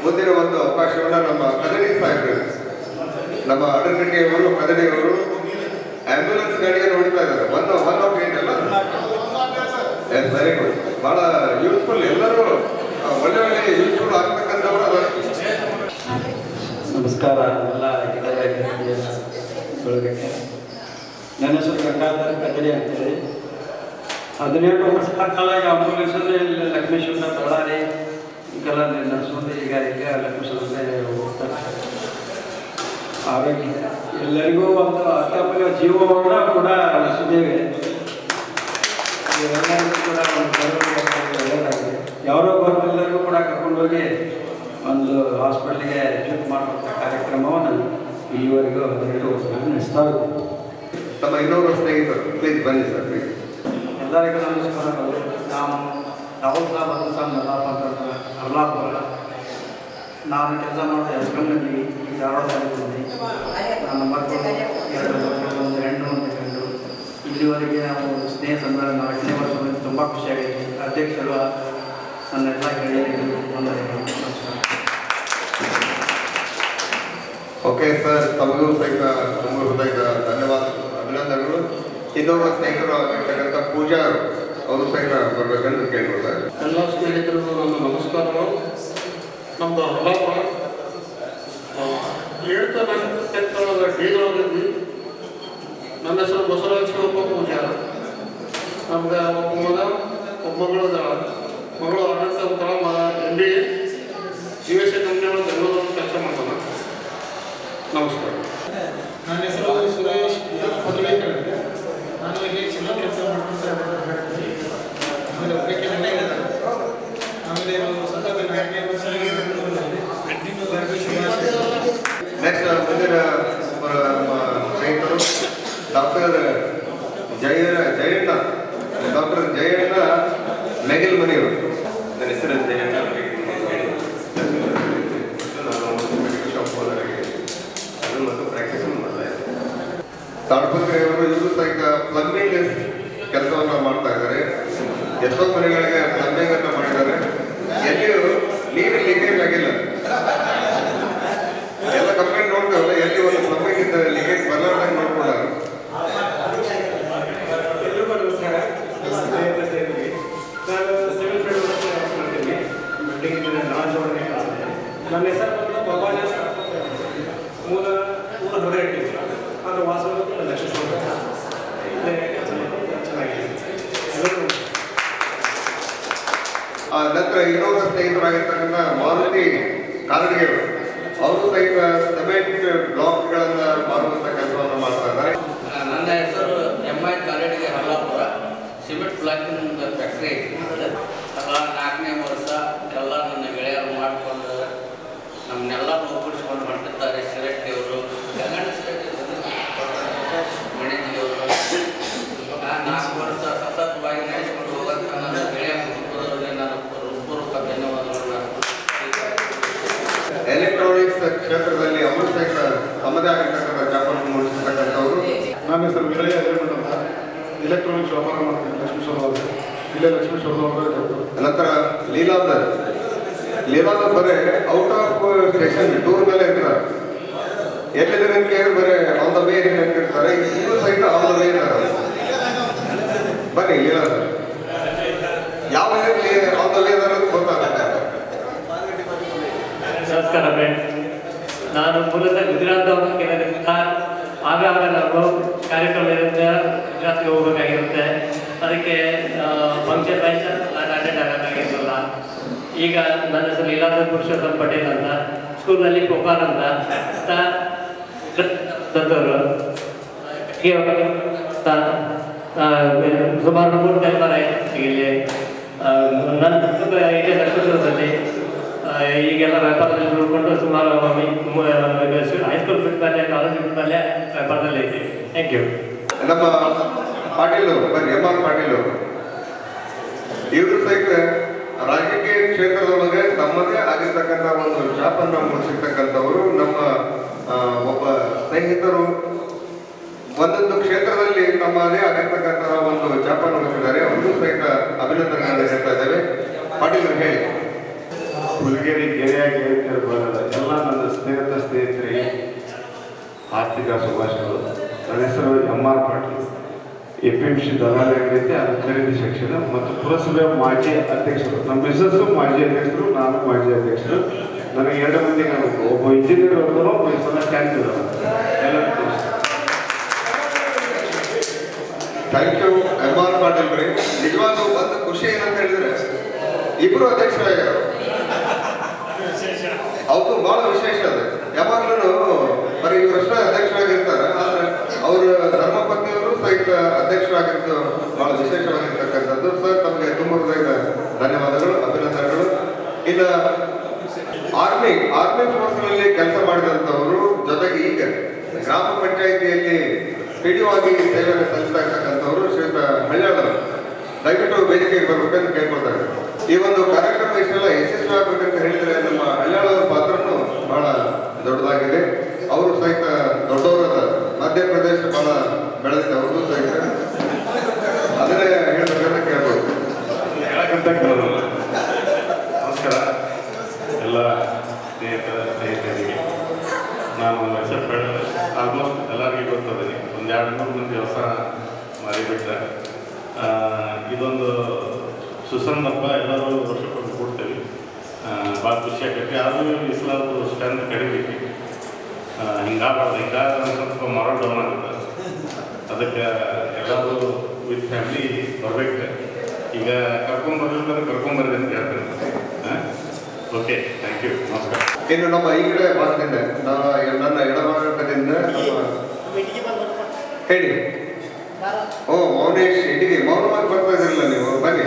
ಮುಂದಿನ ಒಂದು ಅವಕಾಶವನ್ನು ನಮ್ಮ ಕದಡಿ ಸಾಹೇಬರು, ನಮ್ಮ ಅಡ್ವೊಕೇಟಿಯವರು ಕದಡಿಯವರು ಆಂಬ್ಯುಲೆನ್ಸ್ ಗಾಡಿಯನ್ನು ಹೊಡಿತಾ ಇದ್ದಾರೆ. ಒನ್ ಆಫ್ 8 ಅಲ್ಲ, ಎಸ್, ವೆರಿ ಗುಡ್. ಭಾಳ ಯೂಸ್ಫುಲ್, ಎಲ್ಲರೂ ಒಳ್ಳೆ ಯೂಸ್ಫುಲ್ ಆಗ್ತಕ್ಕಂಥವ್ರು ಅದ. ನಮಸ್ಕಾರ ಎಲ್ಲ ಬೆಳಗ್ಗೆ. ನನ್ನ ಹೆಸರು ಗಂಗಾಧರ ಕದಡಿ ಅಂತೇಳಿ. 17 ವರ್ಷಗಳ ಕಾಲ ಈಗ ಆಂಬುಲೆನ್ಸಲ್ಲಿ ಲಕ್ಷ್ಮೇಶ್ವರ ಬಳ್ಳಾರಿ ಈಗೆಲ್ಲ ನಡೆಸ್ಕೊಂಡು ಈಗ ಲಕ್ಷ್ಮೇಶ್ವರಲ್ಲೇ ಹೋಗ್ತಾರೆ. ಆರೋಗ್ಯ ಎಲ್ಲರಿಗೂ ಒಂದು ಅರ್ಥಪೂರ್ಣ ಜೀವವನ್ನು ಕೂಡ ಉಳಿಸಿದ್ದೇವೆ. ಎಲ್ಲರಿಗೂ ಕೂಡ ಒಳ್ಳೆಯದಾಗಿದೆ. ಯಾರೋ ಎಲ್ಲರಿಗೂ ಕೂಡ ಕರ್ಕೊಂಡೋಗಿ ಒಂದು ಹಾಸ್ಪಿಟ್ಲಿಗೆ ಶಿಫ್ಟ್ ಮಾಡುವಂಥ ಕಾರ್ಯಕ್ರಮವನ್ನು ಈವರೆಗೂ 12 ವರ್ಷಗಳು ನಡೆಸ್ತಾ ಇದ್ದೀವಿ. ತಮ್ಮ ಇನ್ನೊಬ್ಬರು ಸ್ನೇಹಿತರು ಪ್ಲೀಸ್ ಬನ್ನಿ ಸರ್, ಪ್ಲೀಸ್. ಎಲ್ಲರಿಗೂ ನಮಸ್ಕಾರಗಳು. ನಾನು ರಾಹುಲ್ ಸಾಬ್ ಅಂತ ಅರ್ಲಾಪುರ. ನಾನು ಕೆಲಸ ಮಾಡೋದು ಎಸ್ಕಂನಲ್ಲಿ ಧಾರವಾಡದಲ್ಲಿ. ನನ್ನ ಮಕ್ಕಳು 2 ಮಕ್ಕಳು, 1 ಹೆಣ್ಣು 1 ಗಂಡು. ಇಲ್ಲಿವರೆಗೆ ನಾವು ಸ್ನೇಹ ಸಂದರ್ಭ 4ನೇ ವರ್ಷದಲ್ಲಿ ತುಂಬ ಖುಷಿಯಾಗೈತಿ. ಅಧ್ಯಕ್ಷರು ನನ್ನೆಲ್ಲ ಗೆಳೆಯರಿಗೆ ನಮಸ್ಕಾರ. ಓಕೆ ಸರ್, ತಮಗೂ ಸಹಿತ ತುಂಬ ಹೃದಯದ ಧನ್ಯವಾದಗಳು, ಅಭಿನಂದನೆಗಳು. ಇನ್ನೊಬ್ಬ ಸ್ನೇಹಿತರು ಆಗಿರ್ತಕ್ಕಂಥ ಪೂಜಾ ಅವರು ಸಹಿತ ಬರಬೇಕಂತ ಕೇಳ್ಕೊಳ್ತಾರೆ. ಎಲ್ಲ ಸ್ನೇಹಿತರಿಗೂ ನನ್ನ ನಮಸ್ಕಾರಗಳು. ನಮ್ಮದು ಹಲಾಪುರ 7th 9th 10th ಡೀದೊಳಗಿದ್ವಿ. ನನ್ನ ಹೆಸರು ಬಸವರಾಜ ಶಿವಪ್ಪ ಪೂಜಾರ. ನಮ್ಗೆ ಒಬ್ಬ ಮಗ, ಒಬ್ಬ ಮಗಳು ಇದ್ದಾಳ. ಮಗಳು ಆಡಳಿತ ಉತ್ತರ MBA USA ಕಂಪ್ನಿಗಳು ಬೆಂಗಳೂರಲ್ಲಿ ಕೆಲಸ ಮಾಡ್ತಾನೆ. ನಮಸ್ಕಾರ. ನನ್ನ ಹೆಸರು ಸುರೇಶ್ ಪದವೇಕರ್. ನಾನು ಇಲ್ಲಿ ಚಿನ್ನ ಕೆಲಸ ಮಾಡ್ತಾ ಇದ್ದೀನಿ. ಆಮೇಲೆ ಒಬ್ಬಕ್ಕೆ ಮನೆ ಇದೆ. ಆಮೇಲೆ ಸತತ 4 ವರ್ಷ ನೆಕ್ಸ್ಟ್ ಮುಂದಿನ ನಮ್ಮ ಸ್ನೇಹಿತರು ಡಾಕ್ಟರ್ ಜಯಣ್ಣ ಮೆಗಿಲ್ ಮನೆಯವರು. ನನ್ನ ಹೆಸರು ಜಯಣ್ಣ ಮತ್ತು ಪ್ರಾಕ್ಟೀಸ್ ಮಾಡ್ತಾ ಇದ್ದಾರೆ. ತಾಳ್ಪತ್ರೆಯವರು ಇವರು ಸಹಿತ ಪ್ಲಂಬಿಂಗ್ ಕೆಲಸವನ್ನು ಮಾಡ್ತಾ ಇದ್ದಾರೆ. ಎಷ್ಟೋ ಮನೆಗಳಿಗೆ ಪ್ಲಂಬಿಂಗ್ ಅನ್ನು ಮಾಡಿದ್ದಾರೆ. ಎಲ್ಲಿಯೂ ನೀರು ಲೀಕೇಜ್ ಆಗಿಲ್ಲ. ಎಲ್ಲ ಕಂಪ್ಲೇಂಟ್ ನೋಡ್ತೇವಲ್ಲ, ಎಲ್ಲಿ ಒಂದು ಪ್ಲಂಬಿಂಗ್ ಇದ್ದ ಲೀಕೇಜ್ ಬರಲಾರ್ದಂಗೆ ನೋಡ್ಕೊಂಡಾರ. ಎಲ್ರಿಗೂ ನಮಸ್ಕಾರ. ನಾನು ಸಿವಿಲ್ ಫೀಲ್ಡ್ ಮಾಡ್ತೀನಿ. ಬಿಲ್ಡಿಂಗ್ ಲಾಂಚ್ ಒಳಗೆ ನನ್ನ ಹೆಸರು ಬಾಬಾಜಿ. ಮೂಲ ಹೊರಗೆ ಇಟ್ಟಿದ್ವಿ, ಆದರೆ ವಾಸವನ್ನು ಲಕ್ಷ್ಮೀಶ್ವರ ಚೆನ್ನಾಗಿದೆ. ನಂತರ ಇನ್ನೊಬ್ಬ ಸ್ನೇಹಿತರಾಗಿರ್ತಕ್ಕಂಥ ಮಾರುತಿ ಕಾರಡಿಗೆಯವರು, ಅವರು ಸಹಿತ ಸಿಮೆಂಟ್ ಬ್ಲಾಕ್ಗಳನ್ನು ಮಾರುವಂಥ ಕೆಲಸವನ್ನು ಮಾಡ್ತಾ ಇದ್ದಾರೆ. ನನ್ನ ಹೆಸರು MI ಕಾರಡಿಗೆ ಹಲ್ಲಾಪುರ. ಆಗಿರ್ತಕ್ಕಂಥ ಚಾಪನ್ನು ಮೂಡಿಸಿರ್ತಕ್ಕಂಥವ್ರು. ನನ್ನ ಹೆಸರು ವಿಜಯ ಹಿರೇಮಠ ಅಂತ, ಎಲೆಕ್ಟ್ರಾನಿಕ್ಸ್ ವ್ಯಾಪಾರ ಮಾಡ್ತೀನಿ ಲಕ್ಷ್ಮೀಶ್ವರದವ್ರು. ಇಲ್ಲೇ ಲಕ್ಷ್ಮೀಶ್ವರದವ್ರು. ನಂತರ ಲೀಲಾಧರ್ ಬರೀ ಔಟ್ ಆಫ್ ಸ್ಟೇಷನ್ ಟೂರ್ ಮೇಲೆ ಇರ್ತಾರೆ. ಎಲ್ಲಿದ್ರೆ ಅಂತ ಕೇಳಿ ಬರೀ ಆನ್ ದ ವೇ ಹೇಳ್ತಿರ್ತಾರೆ. ಇದು ಸಹಿತ ಆನ್ ದ ವೇ ಇದ್ದಾರೆ. ಬನ್ನಿ ಲೀಲಾಧರ್ ಯಾವ ಆನ್ ದ ವೇ ಇದ್ದಾರೆ ಅಂತ ಗೊತ್ತಾಗುತ್ತೆ. ನಮಸ್ಕಾರ ಫ್ರೆಂಡ್ಸ್, ನಾನು ಮೂಲತಃ ಗುಜರಾತ್ದವನು. ಕೆಲವರಿಂದ ಆಗಾಗ ನಾವು ಕಾರ್ಯಕ್ರಮ ಇರುತ್ತೆ, ಗುಜರಾತ್ಗೆ ಹೋಗಬೇಕಾಗಿರುತ್ತೆ. ಅದಕ್ಕೆ ಫಂಕ್ಷನ್ ವೈಸ್ ನಾನು ಅಟೆಂಡ್ ಆಗೋಕ್ಕಾಗಿರಲಿಲ್ಲ. ಈಗ ನನ್ನ ಹೆಸರು ಲೀಲಾಧರ್ ಪುರುಷೋತ್ತಮ್ ಪಟೇಲ್ ಅಂತ, ಸ್ಕೂಲಲ್ಲಿ ಪೋಕಾರ್ ಅಂತ ದತ್ತವರು. ಸುಮಾರು 3 ಟೈಮರ್ ಆಯಿತು ಇಲ್ಲಿ. ನನ್ನ ಲಕ್ಷ್ಮೀಶ್ವರದಲ್ಲಿ ಈಗೆಲ್ಲ ವ್ಯಾಪಾರದಲ್ಲಿ ನೋಡಿಕೊಂಡು ಸುಮಾರು ಹೈಸ್ಕೂಲ್ ಬಿಟ್ಟ ಮೇಲೆ, ಕಾಲೇಜ್ ಬಿಟ್ಟ ಮೇಲೆ ವ್ಯಾಪಾರದಲ್ಲಿ ಇದ್ದೀವಿ. Thank you. ನಮ್ಮ ಪಾಟೀಲ್ ಬನ್ನಿ, ಎಂ ಆರ್ ಪಾಟೀಲ್ ಇವರು ಸಹಿತ ರಾಜಕೀಯ ಕ್ಷೇತ್ರದೊಳಗೆ ತಮ್ಮದೇ ಆಗಿರ್ತಕ್ಕಂಥ ಒಂದು ಛಾಪನ್ನು ಮೂಡಿಸಿರ್ತಕ್ಕಂಥವರು. ನಮ್ಮ ಒಬ್ಬ ಸ್ನೇಹಿತರು ಒಂದೊಂದು ಕ್ಷೇತ್ರದಲ್ಲಿ ತಮ್ಮದೇ ಆಗಿರ್ತಕ್ಕಂತಹ ಒಂದು ಛಾಪನ್ನು ಮೂಡಿಸಿದ್ದಾರೆ. ಅವರು ಸಹಿತ ಅಭಿನಂದನೆಗಳನ್ನು ಹೇಳ್ತಾ ಇದ್ದೇವೆ. ಪಾಟೀಲ್ ಹೇಳಿ. ಹುಲಿಗೆರೆ ಗೆರೆಯಾಗಿ ಹೇಳ್ತಿರ್ಬೋದಲ್ಲ ಎಲ್ಲ ನನ್ನ ಸ್ನೇಹಿತರಿಗೆ ಆರ್ಥಿಕ ಶುಭಾಶಯಗಳು. ನನ್ನ ಹೆಸರು ಎಂ ಆರ್ ಪಾಟೀಲ್, APMC ದಲಾಲಿ ಆಗೈತೆ, ಅದು ಖರೀದಿ ಸೆಕ್ಷನ್ ಮತ್ತು ಪುರಸಭೆ ಮಾಜಿ ಅಧ್ಯಕ್ಷರು. ನಮ್ಮ ಮಿಸಸ್ಸು ಮಾಜಿ ಅಧ್ಯಕ್ಷರು, ನಾನು ಮಾಜಿ ಅಧ್ಯಕ್ಷರು. ನನಗೆ 2 ಮಂದಿ ಕಾಣಬೇಕು, ಒಬ್ಬ ಇಂಜಿನಿಯರ್ ಹೋದವರು, ಒಬ್ಬ ಸಲ ಕ್ಯಾನ್ಸರ್ ಎಲ್ಲರಿಗೂ. Thank you M R Patil ರೀ. ನಿಜವಾಗ್ಲೂ ಒಂದು ಖುಷಿ ಏನಂತ ಹೇಳಿದ್ರೆ ಇಬ್ಬರು ಅಧ್ಯಕ್ಷರಾಗ್ಯಾರ. ಅವ್ರು ಬಹಳ ವಿಶೇಷ ಅದು. ಯಾವಾಗ್ಲೂ ಬರೀ ಇವರಷ್ಟೇ ಅಧ್ಯಕ್ಷರಾಗಿರ್ತಾರೆ, ಆದ್ರೆ ಅವ್ರ ಧರ್ಮಪತ್ನಿಯವರು ಸಹಿತ ಅಧ್ಯಕ್ಷರಾಗಿದ್ದು ಬಹಳ ವಿಶೇಷವಾಗಿರ್ತಕ್ಕಂಥದ್ದು. ಸರ್, ತಮಗೆ ತುಂಬ ಹೃದಯದ ಧನ್ಯವಾದಗಳು, ಅಭಿನಂದನೆಗಳು. ಇನ್ನು ಆರ್ಮಿ ಫೋರ್ಸ್ನಲ್ಲಿ ಕೆಲಸ ಮಾಡಿದಂಥವರು, ಜೊತೆಗೆ ಈಗ ಗ್ರಾಮ ಪಂಚಾಯಿತಿಯಲ್ಲಿ PDO ಆಗಿ ಸೇವೆಯನ್ನು ಸಲ್ಲಿಸ್ತಾ ಇರ್ತಕ್ಕಂಥವ್ರು ಶ್ರೀಯುತ ಹಳ್ಯಾಳರು. ದಯವಿಟ್ಟು ವೇದಿಕೆಗೆ ಬರ್ಬೇಕಂತ ಕೇಳ್ಕೊಳ್ತಾರೆ. ಈ ಒಂದು ಕಾರ್ಯಕ್ರಮ ಇಷ್ಟೆಲ್ಲ ಯಶಸ್ವಿ ಆಗ್ಬೇಕಂತ ಹೇಳಿದ್ರೆ ನಮ್ಮ ಹಳ್ಯಾಳವರ ಪಾತ್ರನೂ ಬಹಳ ದೊಡ್ಡದಾಗಿದೆ. ಅವರು ಸಹಿತ ದೊಡ್ಡವರಾದ ಮಧ್ಯಪ್ರದೇಶ ಬಹಳ ಬೆಳೆಸಿದೆ. ಅವ್ರದ್ದು ಸಹಿತ ಅದನ್ನೇ ಹೇಳ್ಬೇಕಂತ ಕೇಳ್ಬೋದು. ನಮಸ್ಕಾರ ಎಲ್ಲ ಸ್ನೇಹಿತರಿಗೆ. ನಾನು ಹೆಸರು ಆಲ್ಮೋಸ್ಟ್ ಎಲ್ಲರಿಗೂ ಗೊತ್ತದೆ. ಒಂದು 2-3 ಮಂದಿ ಹೊಸ ಮಾರಿಬಿಟ್ರೆ ಇದೊಂದು ಸುಸಂದರ್ಭ. ಎಲ್ಲರೂ ವರ್ಷಕ್ಕೊಮ್ಮೆ ಕೊಡ್ತೇವೆ, ಭಾಳ ಖುಷಿ ಆಗೈತಿ. ಆದರೂ ಇಸ್ಲಾದು ಸ್ಟ್ರೆಂತ್ ಕಡಿಮೆ ಹಿಂಗಾಗ್ಬಾರ್ದು. ಹಿಂಗಾಗ ಸ್ವಲ್ಪ ಮಾರಲ್ ಡೌನ್ ಆಗುತ್ತೆ. ಅದಕ್ಕೆ ಎಲ್ಲರೂ ವಿತ್ ಫ್ಯಾಮಿಲಿ ಬರ್ಬೇಕು. ಈಗ ಕರ್ಕೊಂಬರ್ಬೇಕಂದ್ರೆ ಕರ್ಕೊಂಬರ್ರಿ ಅಂತ ಹೇಳ್ತೇನೆ. ಓಕೆ, ಥ್ಯಾಂಕ್ ಯು, ನಮಸ್ಕಾರ. ಇನ್ನು ನಮ್ಮ ಈ ಕಡೆ ಭಾಗದಿಂದ ನನ್ನ ಎಡಭಾಗದಿಂದ ಹೇಳಿ. ಮೌನೇಶ್ ಇಟಿಗೆ. ಮೌನವಾಗಿ ಬರ್ತಾ ಇದ್ರಲ್ಲ ನೀವು, ಬನ್ನಿ.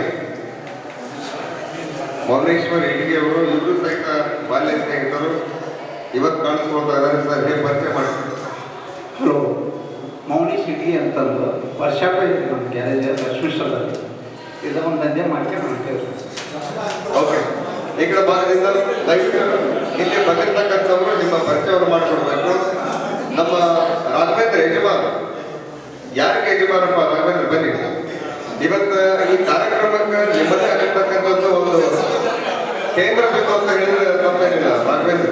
ಮೌನೇಶ್ವರ್ ಇಟಿಗೆ ಅವರು, ಇವರು ಸಹಿತ ಬಾಲ್ಯ ಸ್ನೇಹಿತರು. ಇವತ್ತು ಕಾಣಿಸ್ಕೊಳ್ತಾ ಇದ್ದಾರೆ. ಸರ್, ಹೇಗೆ ಪರಿಚಯ ಮಾಡ್ತೀವಿ? ಹಲೋ, ಮೌನಿ ಸಿಟಿ ಅಂತಂದು ವರ್ಷಾಪ ಐತಿ ನಮ್ಮ ಗ್ಯಾರೇಜ್ ಲಕ್ಷ್ಮೀಶ್ವರದಲ್ಲಿ. ಇದು ಒಂದು ದಂಧೆ ಮಾಡ್ಕೊಂಡು ಮಾಡ್ತೇವೆ. ಓಕೆ, ಈ ಕಡೆ ಭಾಗದಿಂದ ದಯವಿಟ್ಟು ಇಲ್ಲಿ ಬಂದಿರ್ತಕ್ಕಂಥವ್ರು ನಿಮ್ಮ ಪರಿಚಯವನ್ನು ಮಾಡಿಕೊಡ್ಬೇಕು. ನಮ್ಮ ರಾಘವೇಂದ್ರ ಯಜಮಾನ್. ಯಾರಿಗೆ ಯಜಮಾನಪ್ಪ? ರಾಘವೇಂದ್ರ, ಬನ್ನಿ. ಇವತ್ತು ಈ ಕಾರ್ಯಕ್ರಮಕ್ಕೆ ನಿಮ್ಮದೇ ಆಗಿರ್ತಕ್ಕಂಥದ್ದು ಒಂದು ಕೇಂದ್ರ ಬೇಕು ಅಂತ ಹೇಳಿದ್ರೆ ತಪ್ಪೇನಿಲ್ಲ. ರಾಘವೇಂದ್ರ,